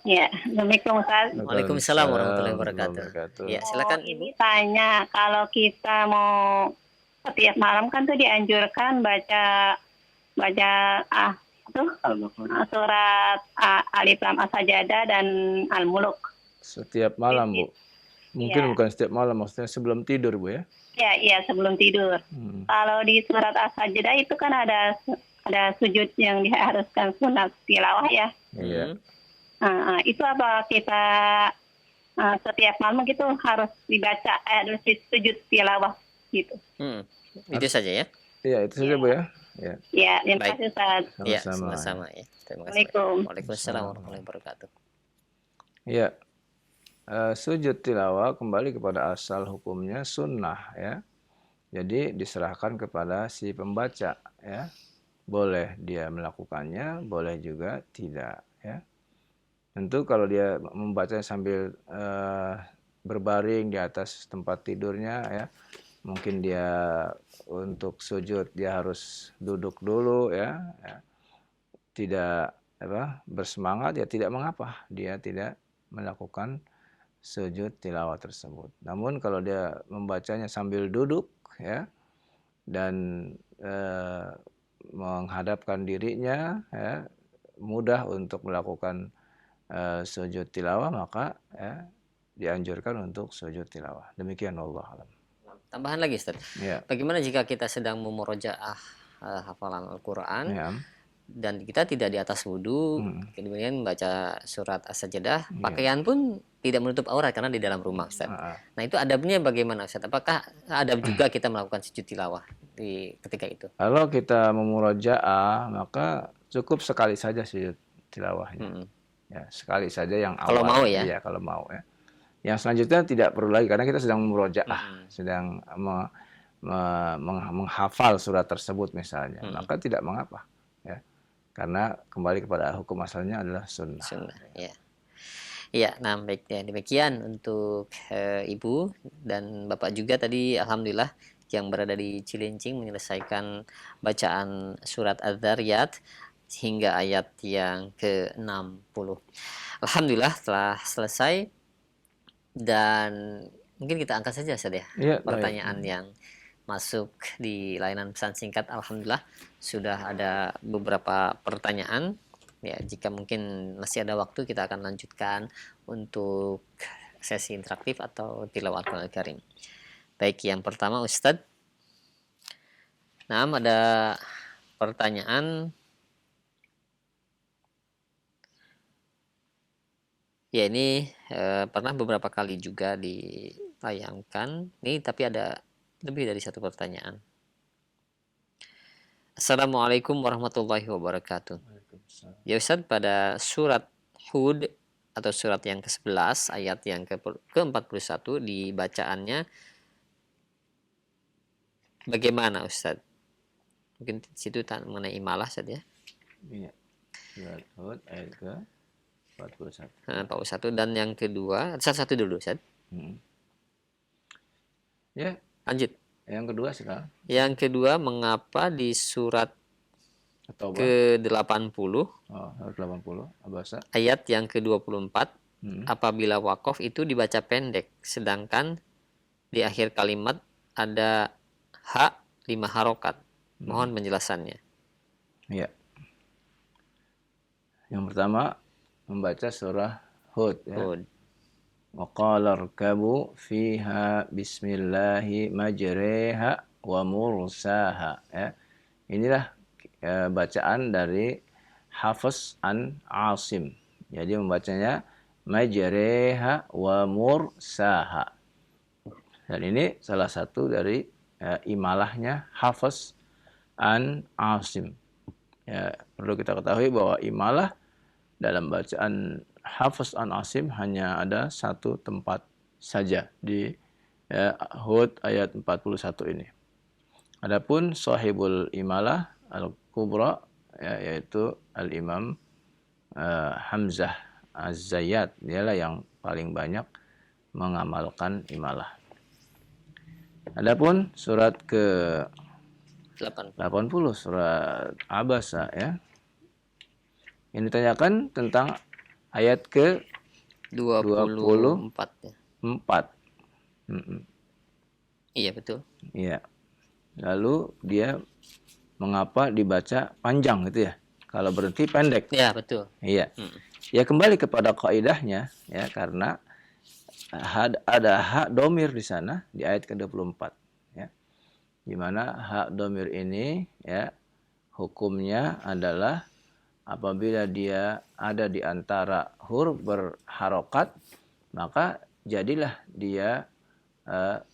E: Ya, Assalamualaikum Ustaz.
B: Waalaikumsalam warahmatullahi wabarakatuh. Ya, silakan Ibu.
E: Ini tanya, kalau kita mau setiap malam kan tuh dianjurkan baca surat Alif Lam As-Sajadah dan Al-Muluk.
A: Setiap malam, Bu. Mungkin bukan setiap malam, maksudnya sebelum tidur, Bu ya.
E: Iya, sebelum tidur. Kalau di surat As-Sajadah itu kan ada sujud yang diharuskan sunat tilawah ya.
A: Iya.
E: Itu apa kita setiap malam gitu harus dibaca sujud tilawah gitu.
B: Itu saja ya.
A: Iya, itu saja Bu ya. Ya.
E: Ya, terima kasih Ustaz.
B: Ya,
A: Sama-sama.
B: sama-sama ya. Terima kasih.
E: Assalamualaikum.
B: Waalaikumsalam warahmatullahi wabarakatuh.
A: Ya. Sujud tilawah kembali kepada asal hukumnya sunnah ya. Jadi diserahkan kepada si pembaca ya. Boleh dia melakukannya, boleh juga tidak ya. Tentu kalau dia membaca sambil berbaring di atas tempat tidurnya ya, mungkin dia untuk sujud dia harus duduk dulu ya, tidak bersemangat ya tidak mengapa dia tidak melakukan sujud tilawah tersebut. Namun kalau dia membacanya sambil duduk ya dan menghadapkan dirinya ya, mudah untuk melakukan sujud tilawah, maka ya, dianjurkan untuk sujud tilawah. Demikian Allah alam.
B: Tambahan lagi Ustaz.
A: Ya.
B: Bagaimana jika kita sedang memurojaah hafalan Al-Qur'an
A: Ya.
B: dan kita tidak di atas wudhu, kemudian membaca surat As-Sajdah, pakaian pun tidak menutup aurat karena di dalam rumah, Ustaz. Nah, itu adabnya bagaimana, Ustaz? Apakah adab juga kita melakukan sujud tilawah di ketika itu?
A: Kalau kita memurojaah, maka cukup sekali saja sujud tilawahnya. Ya, sekali saja yang awal.
B: Kalau mau ya?
A: Iya, kalau mau ya. Yang selanjutnya tidak perlu lagi karena kita sedang memurojaah, sedang menghafal surat tersebut misalnya, maka tidak mengapa ya. Karena kembali kepada hukum asalnya adalah sunnah.
B: Ya. Ya, nah baik ya, demikian untuk Ibu dan Bapak juga tadi alhamdulillah yang berada di Cilincing menyelesaikan bacaan surat Az-Zariyat hingga ayat yang ke-60. Alhamdulillah telah selesai dan mungkin kita angkat saja Ustaz ya, pertanyaan yang masuk di layanan pesan singkat. Alhamdulillah sudah ada beberapa pertanyaan. Ya, jika mungkin masih ada waktu kita akan lanjutkan untuk sesi interaktif atau tilawah Al-Qur'an Al-Karim. Baik, yang pertama Ustadz. Nah, ada pertanyaan. Ya, ini pernah beberapa kali juga ditayangkan. Ini tapi ada lebih dari satu pertanyaan. Assalamualaikum warahmatullahi wabarakatuh. Ya Ustaz, pada surat Hud atau surat yang ke-11 ayat yang ke-41 di bacaannya bagaimana Ustaz? Mungkin di situ mengenai imalah Ustaz ya.
A: Iya. Surat Hud ayat ke-41.
B: 41 dan yang kedua, satu dulu Ustaz.
A: Ya,
B: lanjut.
A: Yang kedua sekarang.
B: Yang kedua, mengapa di surat ke-80 ayat yang ke-24 apabila wakof itu dibaca pendek sedangkan di akhir kalimat ada ha 5 harokat. Mohon penjelasannya.
A: Iya. Yang pertama membaca surah Hud ya.
B: Hud.
A: Wa qala irkabu fiha bismillahi majriha wa mursaha ya. Inilah bacaan dari Hafiz an Asim. Jadi membacanya majriha wa mursaha. Dan ini salah satu dari imalahnya Hafiz an Asim. Ya, perlu kita ketahui bahwa imalah dalam bacaan Hafiz an Asim hanya ada satu tempat saja di Hud ayat 41 ini. Adapun sahibul imalah al-kubra yaitu al-Imam Hamzah Az-Zayyat, dialah yang paling banyak mengamalkan imalah. Adapun surat ke 80 surat Abasa ya. Ini ditanyakan tentang ayat ke 24 ya.
B: Iya betul.
A: Iya. Lalu dia mengapa dibaca panjang gitu ya? Kalau berhenti pendek.
B: Iya betul.
A: Iya. Ya kembali kepada kaidahnya ya, karena ada hak domir di sana di ayat ke-24 ya. Di mana hak domir ini ya hukumnya adalah apabila dia ada di antara huruf berharokat, maka jadilah dia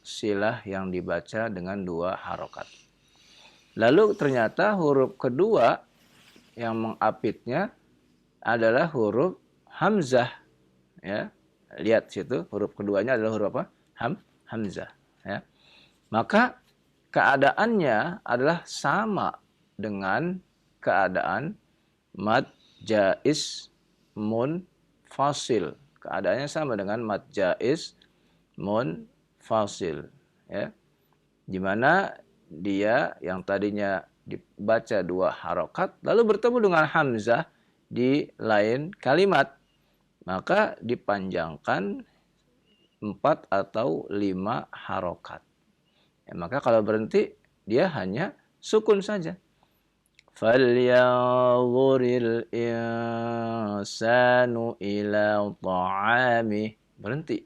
A: silah yang dibaca dengan 2 harokat. Lalu ternyata huruf kedua yang mengapitnya adalah huruf hamzah. Ya, lihat situ huruf keduanya adalah huruf apa? Hamzah. Ya. Maka keadaannya adalah sama dengan keadaan mad jaiz munfasil. Keadaannya sama dengan mad jaiz munfasil, ya. Di mana dia yang tadinya dibaca 2 harokat lalu bertemu dengan hamzah di lain kalimat, maka dipanjangkan 4 atau 5 harokat. Ya, maka kalau berhenti dia hanya sukun saja. Falyanzuril insanu ila ta'amih. Berhenti.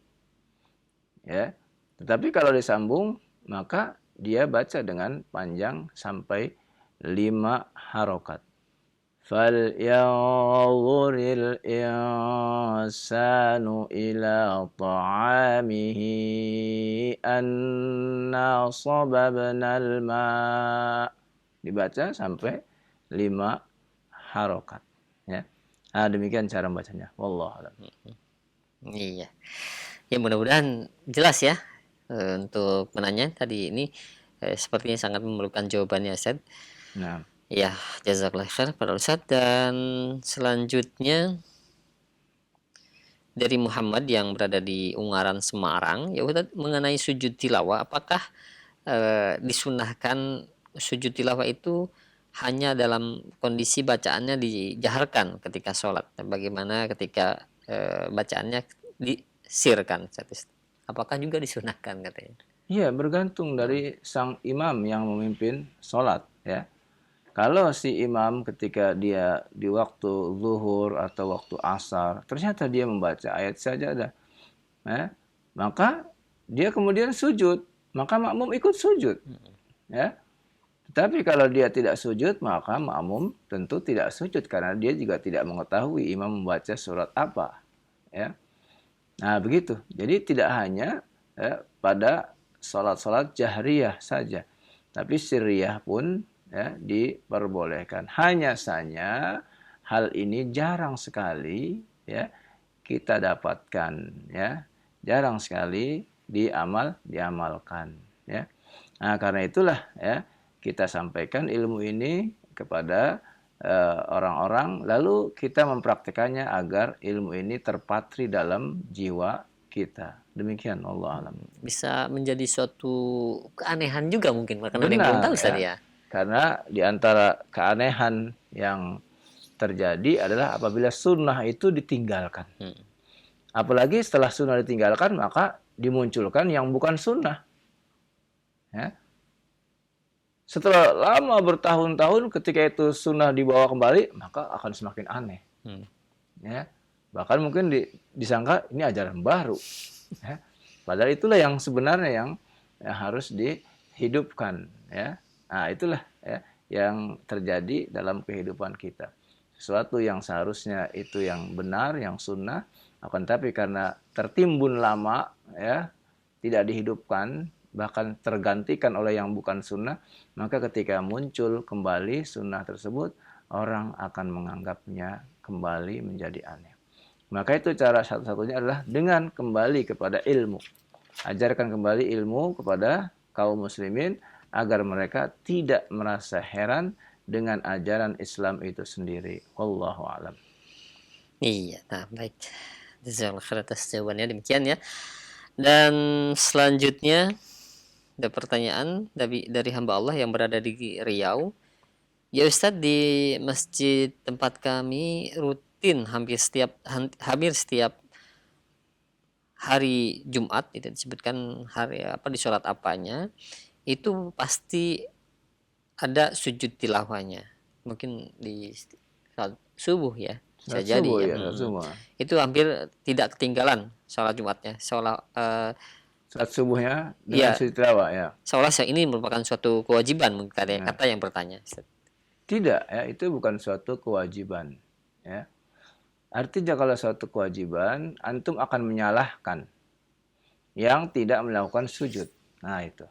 A: Ya. Tetapi kalau disambung maka dia baca dengan panjang sampai 5 harokat. Falyanzuril insanu ila ta'amihi anna sababnal ma'. Dibaca sampai 5 harokat. Ya. Nah, demikian cara membacanya. Wallahu a'lam.
B: Iya. Ya mudah-mudahan jelas ya untuk menanya tadi ini sepertinya sangat memerlukan jawabannya Ustaz.
A: Nah,
B: Ya, jazakallah khair para Ustaz. Dan selanjutnya dari Muhammad yang berada di Ungaran Semarang, ya Ustaz, mengenai sujud tilawah, apakah disunahkan sujud tilawah itu hanya dalam kondisi bacaannya dijaharkan ketika sholat? Bagaimana ketika bacaannya disirkan? Apakah juga disunahkan katanya?
A: iya, bergantung dari sang imam yang memimpin sholat, ya. Kalau si imam ketika dia di waktu zuhur atau waktu asar, ternyata dia membaca ayat sajadah, ya, maka dia kemudian sujud, maka makmum ikut sujud, ya. Tetapi kalau dia tidak sujud, maka makmum tentu tidak sujud karena dia juga tidak mengetahui imam membaca surat apa, ya. Nah, begitu. Jadi tidak hanya pada salat-salat jahriyah saja, tapi sirriyah pun ya diperbolehkan. Hanya saja hal ini jarang sekali ya kita dapatkan, ya. Jarang sekali diamalkan, ya. Nah, karena itulah ya kita sampaikan ilmu ini kepada orang-orang, lalu kita mempraktikannya agar ilmu ini terpatri dalam jiwa kita. Demikian, Allah alam.
B: Bisa menjadi suatu keanehan juga mungkin karena yang belum tahu Ustaz ya.
A: Karena di antara keanehan yang terjadi adalah apabila sunnah itu ditinggalkan. Apalagi setelah sunnah ditinggalkan maka dimunculkan yang bukan sunnah. Ya. Setelah lama bertahun-tahun ketika itu sunnah dibawa kembali, maka akan semakin aneh. Ya. Bahkan mungkin disangka ini ajaran baru. Ya. Padahal itulah yang sebenarnya yang harus dihidupkan. Ya. Nah, itulah ya, yang terjadi dalam kehidupan kita. Sesuatu yang seharusnya itu yang benar, yang sunnah, akan tapi karena tertimbun lama, ya, tidak dihidupkan, bahkan tergantikan oleh yang bukan sunnah, maka ketika muncul kembali sunnah tersebut, orang akan menganggapnya kembali menjadi aneh. Maka itu cara satu-satunya adalah dengan kembali kepada ilmu. Ajarkan kembali ilmu kepada kaum muslimin agar mereka tidak merasa heran dengan ajaran Islam itu sendiri. Wallahu a'lam.
B: Iya, nah baik. Jazakallahu khair atas jawabannya, demikian ya. Dan selanjutnya ada pertanyaan dari hamba Allah yang berada di Riau. Ya Ustadz, di masjid tempat kami rutin hampir setiap hari Jumat, tidak disebutkan hari apa di sholat apanya, itu pasti ada sujud tilawahnya. Mungkin di salat subuh ya, bisa jadi ya. Itu hampir tidak ketinggalan sholat Jumatnya. Sholat
A: subuhnya dengan sujud tilawah, ya.
B: Seolah ini merupakan suatu kewajiban, mungkin kata yang bertanya.
A: Tidak, ya, itu bukan suatu kewajiban, ya. Artinya kalau suatu kewajiban, antum akan menyalahkan yang tidak melakukan sujud. Nah, itu.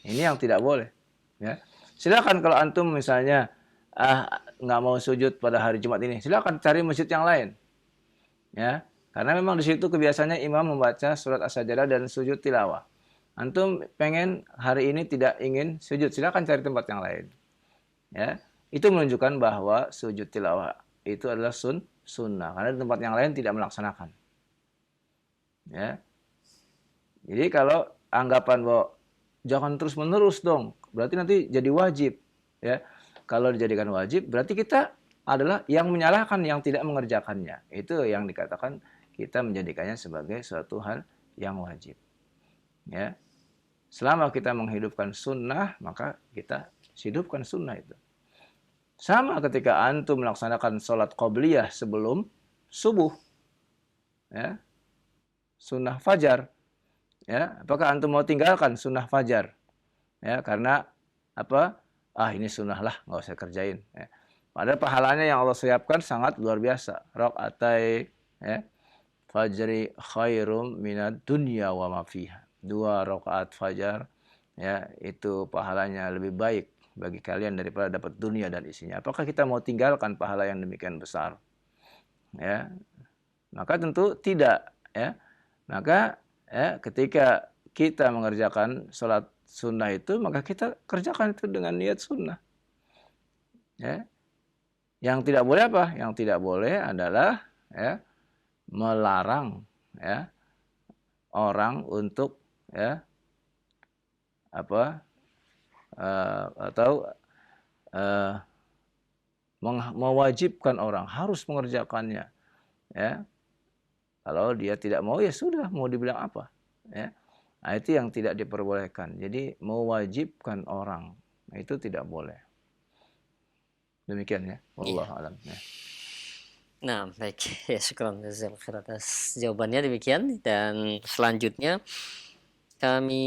A: Ini yang tidak boleh, ya. Silakan kalau antum misalnya nggak mau sujud pada hari Jumat ini, silakan cari masjid yang lain, ya. Karena memang di situ kebiasaannya imam membaca surat as-sajdah dan sujud tilawah. Antum pengen hari ini tidak ingin sujud, silakan cari tempat yang lain. Ya, itu menunjukkan bahwa sujud tilawah itu adalah sunnah karena di tempat yang lain tidak melaksanakan. Ya. Jadi kalau anggapan bahwa jangan terus-menerus dong, berarti nanti jadi wajib. Ya, kalau dijadikan wajib, berarti kita adalah yang menyalahkan yang tidak mengerjakannya. Itu yang dikatakan kita menjadikannya sebagai suatu hal yang wajib. Ya, selama kita menghidupkan sunnah, maka kita hidupkan sunnah itu. Sama ketika antum melaksanakan sholat qobliyah sebelum subuh, ya, sunnah fajar. Ya, apakah antum mau tinggalkan sunnah fajar? Ya, karena apa? Ini sunnah lah, nggak usah kerjain. Ya. Padahal pahalanya yang Allah siapkan sangat luar biasa. Rakaatai, ya, fajri khairum minad dunya wa ma fiha. 2 rakaat fajar, ya, itu pahalanya lebih baik bagi kalian daripada dapat dunia dan isinya. Apakah kita mau tinggalkan pahala yang demikian besar? Ya, maka tentu tidak. Ya, maka ya, ketika kita mengerjakan sholat sunnah itu, maka kita kerjakan itu dengan niat sunnah. Ya, yang tidak boleh apa? Yang tidak boleh adalah ya, melarang ya, orang untuk ya, apa atau mewajibkan orang harus mengerjakannya. Ya, kalau dia tidak mau, ya sudah, mau dibilang apa. Ya, nah, itu yang tidak diperbolehkan. Jadi mewajibkan orang itu tidak boleh. Demikian ya. Wallahu a'lam. Ya.
B: Nah, baik. Ya, syukran jazakallahu khair atas jawabannya demikian. Dan selanjutnya kami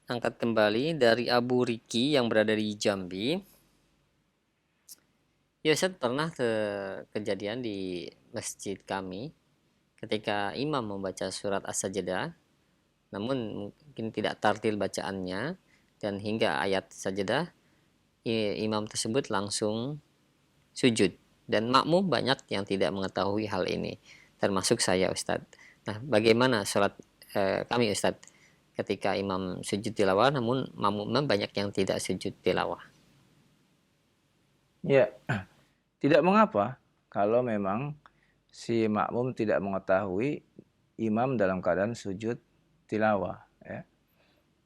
B: angkat kembali dari Abu Riki yang berada di Jambi. Ya, Ustaz, pernah kejadian di masjid kami ketika imam membaca surat As-Sajdah, namun mungkin tidak tartil bacaannya, dan hingga ayat Sajdah imam tersebut langsung sujud, dan makmum banyak yang tidak mengetahui hal ini, termasuk saya, Ustadz. Nah, bagaimana sholat kami, Ustadz, ketika imam sujud tilawah namun makmum banyak yang tidak sujud tilawah?
A: Ya, tidak mengapa kalau memang si makmum tidak mengetahui imam dalam keadaan sujud tilawah. Ya.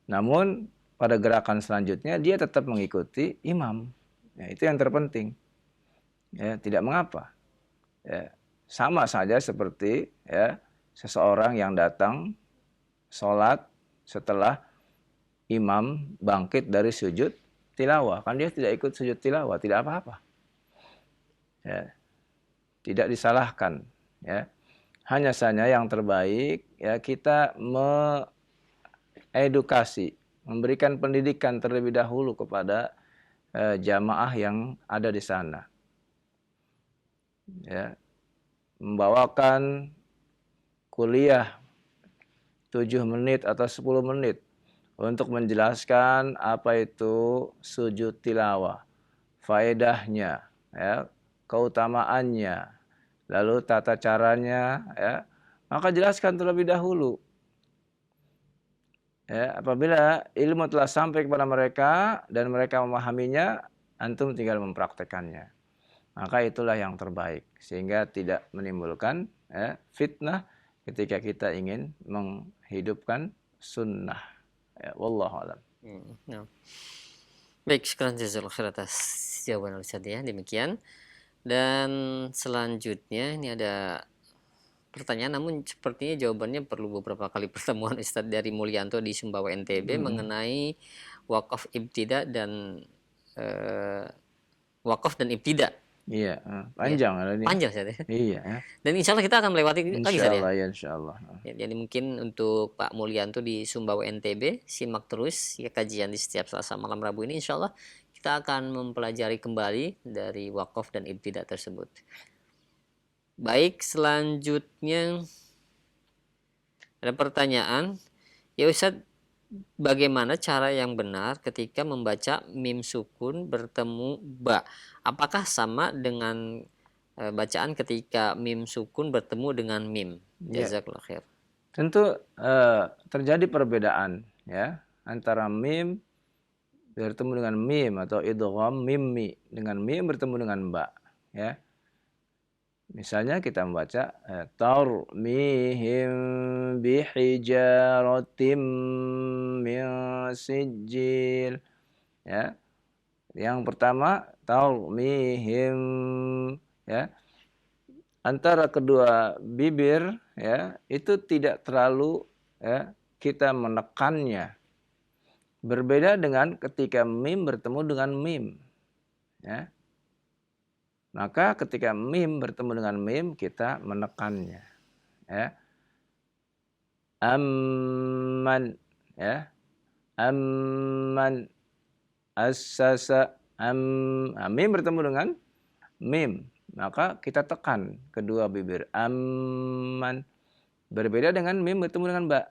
A: Namun pada gerakan selanjutnya dia tetap mengikuti imam. Ya, itu yang terpenting. Ya, tidak mengapa. Ya, sama saja seperti ya, seseorang yang datang sholat setelah imam bangkit dari sujud tilawah. Kan dia tidak ikut sujud tilawah, tidak apa-apa. Ya, tidak disalahkan. Ya. Hanya saja yang terbaik ya, kita edukasi, memberikan pendidikan terlebih dahulu kepada jamaah yang ada di sana. Ya, membawakan kuliah 7 menit atau 10 menit untuk menjelaskan apa itu sujud tilawah, faedahnya, ya, keutamaannya, lalu tata caranya, ya, maka jelaskan terlebih dahulu. Ya, apabila ilmu telah sampai kepada mereka dan mereka memahaminya, antum tinggal mempraktekannya. Maka itulah yang terbaik, sehingga tidak menimbulkan ya, fitnah ketika kita ingin menghidupkan sunnah. Ya, wallahu a'lam.
B: No. Baik, syukran jazakallahu khair atas jawaban Ustaz ya. Demikian. Dan selanjutnya ini ada pertanyaan, namun sepertinya jawabannya perlu beberapa kali pertemuan, Ustadz, dari Mulyanto di Sumbawa NTB mengenai wakaf ibtida dan wakaf dan ibtida.
A: Iya, panjang
B: ya.
A: ini.
B: Panjang saja.
A: Iya. Ya.
B: Dan insya Allah kita akan melewati lagi saja.
A: Insya Allah.
B: Ya, jadi mungkin untuk Pak Mulyanto di Sumbawa NTB, simak terus ya kajian di setiap Selasa malam Rabu ini. Insya Allah kita akan mempelajari kembali dari wakaf dan ibtida tersebut. Baik, selanjutnya ada pertanyaan. Ya Ustadz, bagaimana cara yang benar ketika membaca mim sukun bertemu ba? Apakah sama dengan bacaan ketika mim sukun bertemu dengan mim? Jazakallah khair.
A: Tentu terjadi perbedaan ya antara mim bertemu dengan mim atau idgham mimmi dengan mim bertemu dengan ba, ya. Misalnya kita membaca tarmihim bihijaratim min sijil. Ya. Yang pertama tarmihim, ya. Antara kedua bibir, ya, itu tidak terlalu, ya, kita menekannya. Berbeda dengan ketika mim bertemu dengan mim, ya. Maka ketika mim bertemu dengan mim kita menekannya, ya. Amman, ya. Amman assasa mim bertemu dengan mim, maka kita tekan kedua bibir. Amman. Berbeda dengan mim bertemu dengan ba,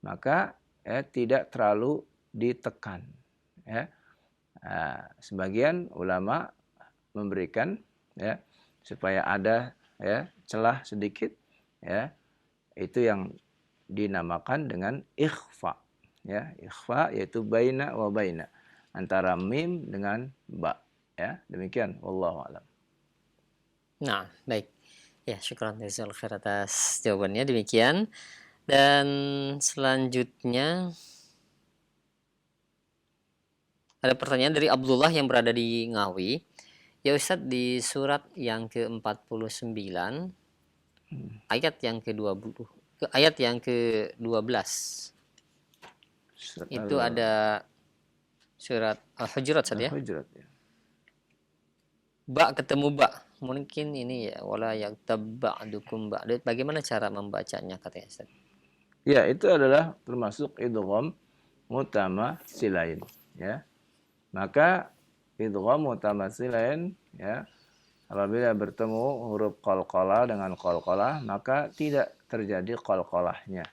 A: maka tidak terlalu ditekan, ya. Nah, sebagian ulama memberikan, ya, supaya ada, ya, celah sedikit, ya, itu yang dinamakan dengan ikhfa, ya. Ikhfa yaitu baina wa baina, antara mim dengan ba, ya. Demikian, wallahu a'lam.
B: Nah, baik. Ya, syukran jazakallahu khair atas jawabannya. Demikian. Dan selanjutnya ada pertanyaan dari Abdullah yang berada di Ngawi. Ya Ustadz, di surat yang ke-49 ayat yang ke-20 ayat yang ke-12 itu ada surat Al-Hujurat saja.
A: Al-Hujurat, ya.
B: Ba ketemu ba. Mungkin ini ya, wala yaktab ba'dukum ba'd. Bagaimana cara membacanya katanya Ustaz?
A: Ya, itu adalah termasuk idgham mutamatsilain, ya. Maka idgham mutamatsilain, ya, apabila bertemu huruf qalqalah dengan qalqalah, maka tidak terjadi qalqalahnya.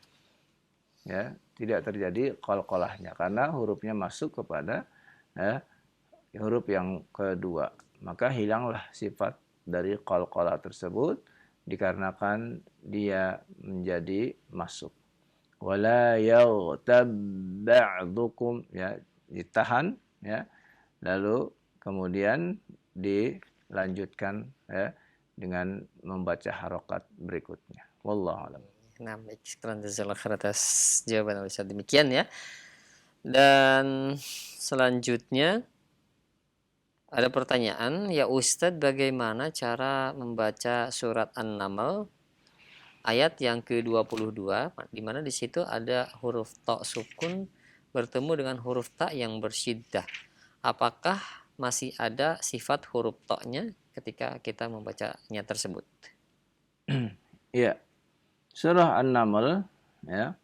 A: Ya, tidak terjadi qalqalahnya karena hurufnya masuk kepada, huruf yang kedua. Maka hilanglah sifat dari qalqalah tersebut dikarenakan dia menjadi masuk. Wala yaghtab ba'dukum, ya, ditahan, ya. Lalu kemudian dilanjutkan, ya, dengan membaca harokat berikutnya. Wallahu a'lam.
B: Nah, baik, sekarang jazakallahu khair atas jawaban Ustaz. Demikian ya. Dan selanjutnya ada pertanyaan, ya Ustadz, bagaimana cara membaca surat An-Naml ayat yang ke-22, di mana di situ ada huruf ta sukun bertemu dengan huruf ta yang bersyiddah. Apakah masih ada sifat huruf ta-nya ketika kita membacanya tersebut?
A: Ya. Surah An-Naml, ya.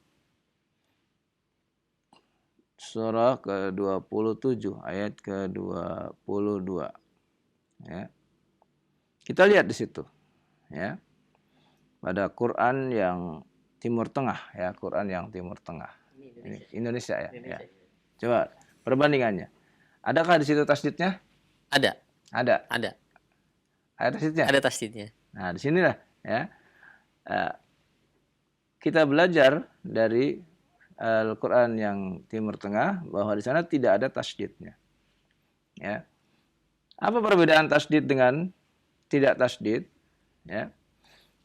A: Surah ke-27 ayat ke-22. Ya. Kita lihat di situ, ya. Pada Quran yang Timur Tengah, ya, Quran yang Timur Tengah. Indonesia, ya. Ya. Coba perbandingannya. Adakah di situ tasdidnya?
B: Ada.
A: Ada.
B: Ada.
A: Ada tasdidnya?
B: Ada tasdidnya.
A: Nah, di sinilah, ya. Kita belajar dari Al-Quran yang Timur Tengah bahwa di sana tidak ada tasdidnya. Ya. Apa perbedaan tasdid dengan tidak tasdid? Ya.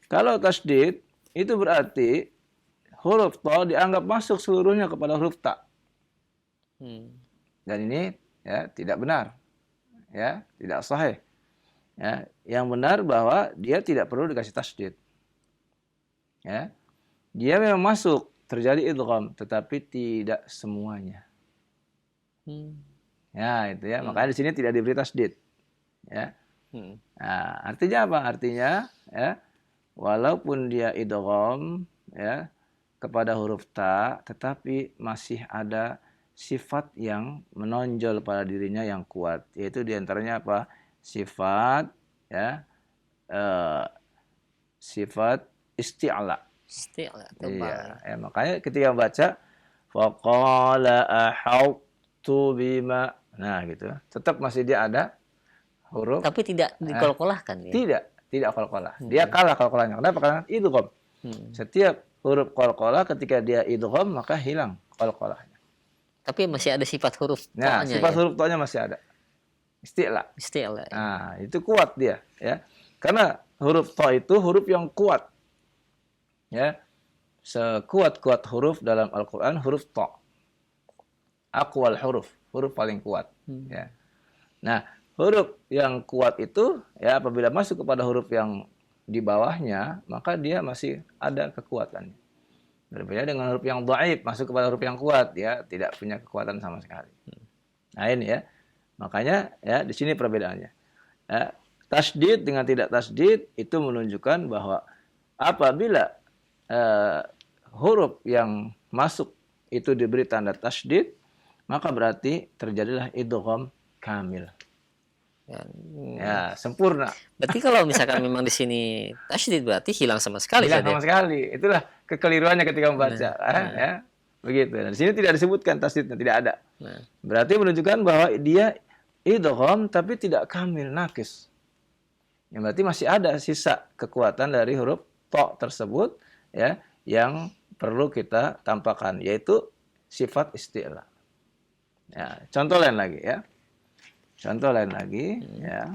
A: Kalau tasdid itu berarti huruf ta dianggap masuk seluruhnya kepada huruf ta. Dan ini, ya, tidak benar. Ya, tidak sahih. Ya, yang benar bahwa dia tidak perlu dikasih tasdid. Ya. Dia memang masuk, terjadi idgham, tetapi tidak semuanya. Ya, itu ya. Makanya di sini tidak diberi tasdid. Ya. Nah, artinya apa? Artinya, ya, walaupun dia idgham, ya, kepada huruf ta, tetapi masih ada sifat yang menonjol pada dirinya yang kuat, yaitu diantaranya apa? Sifat, ya, sifat isti'la. Iya, ya, makanya ketika baca faqala ahautu bima, nah gitu, tetap masih dia ada huruf,
B: tapi tidak dikolkolahkan, ya?
A: Tidak qalqalah. Dia kalah qalqalahnya. Kenapa? Karena idgham. Setiap huruf qalqalah ketika dia idgham maka hilang qalqalahnya.
B: Tapi masih ada sifat huruf
A: ta-nya. Nah, sifat, ya, huruf ta-nya masih ada. Isti'la.
B: Isti'la.
A: Nah, itu kuat dia, ya. Karena huruf ta itu huruf yang kuat. Ya. Sekuat-kuat huruf dalam Al-Qur'an huruf ta. Aqwal huruf paling kuat, ya. Nah, huruf yang kuat itu ya apabila masuk kepada huruf yang di bawahnya, maka dia masih ada kekuatannya. Berbeda dengan huruf yang dhaif masuk kepada huruf yang kuat, ya tidak punya kekuatan sama sekali. Nah, ini ya. Makanya ya di sini perbedaannya. Ya, tasydid dengan tidak tasydid itu menunjukkan bahwa apabila huruf yang masuk itu diberi tanda tasydid, maka berarti terjadilah idgham kamil. Ya, sempurna.
B: Berarti kalau misalkan memang di sini tasydid berarti hilang sama sekali.
A: Hilang sama sekali. Itulah kekeliruannya ketika membaca. Ya, begitu. Dan di sini tidak disebutkan tasydidnya, tidak ada. Berarti menunjukkan bahwa dia idgham tapi tidak kamil, nakis. Ya, berarti masih ada sisa kekuatan dari huruf ta tersebut, ya, yang perlu kita tampakkan, yaitu sifat isti'la. Ya, contoh lain lagi ya. Contoh lain lagi ya.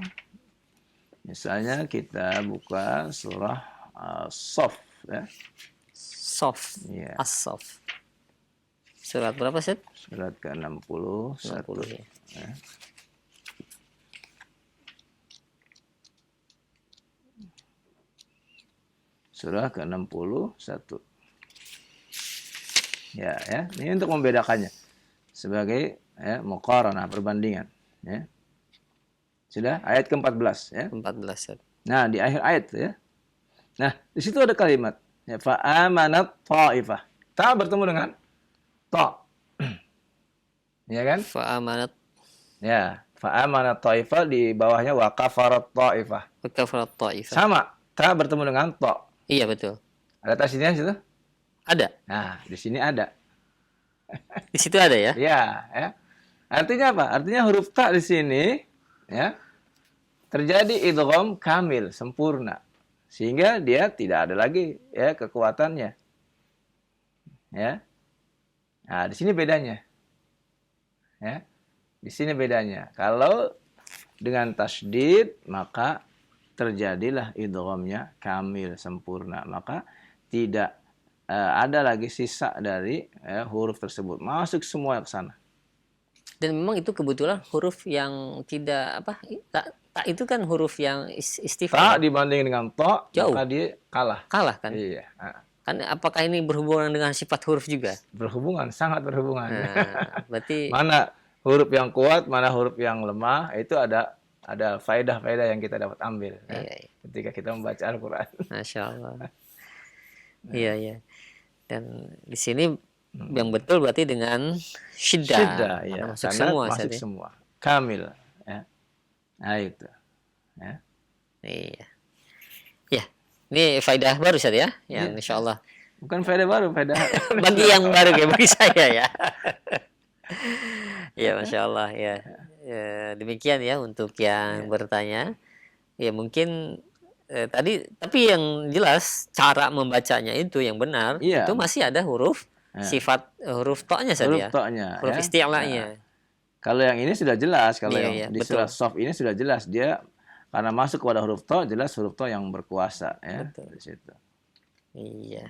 A: Misalnya kita buka surah As-Saff ya.
B: Soft.
A: Ya.
B: As-Saff. Surat berapa, Set?
A: Surat ke-61.
B: 60 ya.
A: Ya. Surah ke-61. Ya, ini untuk membedakannya sebagai ya, muqaranah, perbandingan, ya. Sudah ayat ke-14 ya.
B: 14, Set.
A: Nah, di akhir ayat ya. Nah, di situ ada kalimat ya, fa amanat ta'ifah. Ta bertemu dengan ta. Ya kan?
B: Fa amanat
A: Ya, fa amanat ta'ifah di bawahnya wa kafarat ta'ifah.
B: wa kafarat ta'ifah.
A: Sama, ta bertemu dengan ta.
B: Iya, betul.
A: Ada tasydidnya di situ?
B: Ada.
A: Nah, di sini ada.
B: Di situ ada ya?
A: Ya. Artinya apa? Artinya huruf ta di sini ya terjadi idgham kamil, sempurna. Sehingga dia tidak ada lagi ya kekuatannya. Ya. Nah, di sini bedanya. Ya. Di sini bedanya. Kalau dengan tasydid maka terjadilah idghamnya kamil, sempurna. Maka tidak ada lagi sisa dari huruf tersebut. Masuk semua ke sana.
B: Dan memang itu kebetulan huruf yang tidak apa? Tak itu kan huruf yang
A: Ta
B: istifham.
A: dibanding dengan ta,
B: Jauh.
A: maka dia kalah.
B: Kalah kan?
A: Iya.
B: Kan apakah ini berhubungan dengan sifat huruf juga?
A: Berhubungan, sangat berhubungan.
B: Nah, berarti
A: Mana huruf yang kuat, mana huruf yang lemah, itu ada faedah-faedah yang kita dapat ambil
B: iya.
A: ketika kita membaca Al-Qur'an.
B: Masya Allah. Iya, iya. Dan di sini yang betul berarti dengan syiddah.
A: Syiddah, ya.
B: Masuk
A: Karena
B: semua.
A: masuk
B: Ustaz, ya.
A: semua. Kamil. Ya. Nah, itu. Ya.
B: Iya. Ya, ini faedah baru Ustaz ya. Yang insya Allah.
A: Bukan faedah baru, faedah.
B: Bagi yang baru kayak bagi saya ya. Ya, Masya Allah ya. Demikian ya untuk yang bertanya. Ya mungkin tadi tapi yang jelas cara membacanya itu yang benar
A: Iya.
B: itu masih ada huruf sifat huruf ta-nya saja
A: Huruf
B: ya.
A: ta-nya.
B: Huruf
A: Ya.
B: isti'la'nya.
A: Kalau yang ini sudah jelas, kalau
B: Iya,
A: yang di
B: betul.
A: surat Shaff ini sudah jelas dia karena masuk kepada huruf ta, jelas huruf ta yang berkuasa ya
B: Betul.
A: di situ.
B: Iya.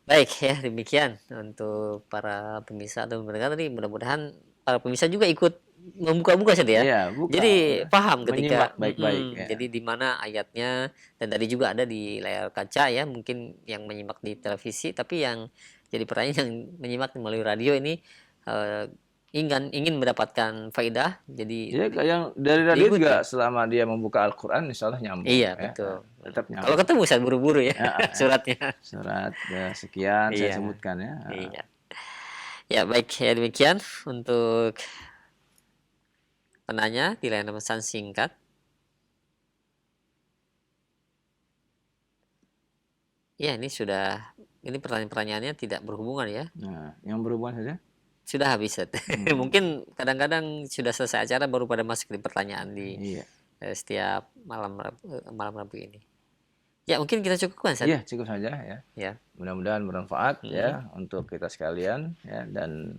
B: Baik ya, demikian untuk para pemirsa atau pendengar tadi, mudah-mudahan para pemirsa juga ikut membuka-buka saja ya.
A: Iya, buka.
B: Jadi paham ketika
A: Menyimak baik-baik, ya.
B: Jadi di mana ayatnya, dan tadi juga ada di layar kaca ya, mungkin yang menyimak di televisi, tapi yang jadi pertanyaan yang menyimak melalui radio ini ingin mendapatkan faidah. Jadi
A: Ya, yang dari radio
B: diikuti.
A: juga selama dia membuka Al-Qur'an insyaallah nyambung.
B: Iya,
A: ya.
B: betul.
A: Tetap nyambung.
B: Kalau ketemu saya buru-buru ya, suratnya.
A: Surat sekian saya
B: Iya.
A: sebutkan ya.
B: Iya. Ya, baik ya, demikian untuk penanya di layanan pesan singkat. Ya, ini pertanyaan-pertanyaannya tidak berhubungan ya.
A: Nah, yang berhubungan saja.
B: Sudah habis. Set. Mungkin kadang-kadang sudah selesai acara baru pada masuk di pertanyaan di
A: Iya.
B: setiap malam Rabu ini. Ya, mungkin kita cukupkan Set.
A: Iya, cukup saja ya.
B: Ya.
A: Mudah-mudahan bermanfaat ya untuk kita sekalian ya, dan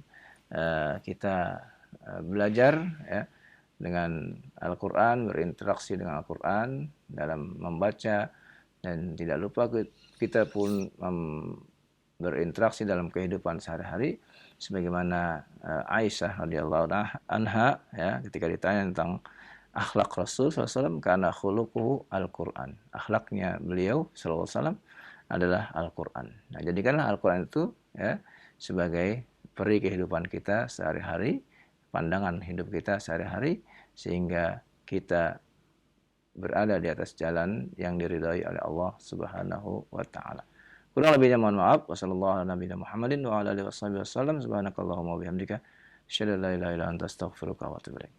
A: kita belajar ya dengan Al-Quran, berinteraksi dengan Al-Quran dalam membaca, dan tidak lupa kita pun berinteraksi dalam kehidupan sehari-hari, sebagaimana Aisyah radhiyallahu anha ya, ketika ditanya tentang akhlak Rasul SAW, karena khuluquhu Al-Quran, akhlaknya beliau SAW adalah Al-Quran. Nah, jadikanlah Al-Quran itu ya sebagai peri kehidupan kita sehari-hari, pandangan hidup kita sehari-hari, sehingga kita berada di atas jalan yang diridhai oleh Allah Subhanahu wa taala. Kurang lebihnya mohon maaf. Wassallallahu ala nabiyina Muhammadin wa ala alihi wasallam. Subhanakallahumma wa bihamdika asyhadu an la ilaha illa anta astaghfiruka wa atubu ilaik.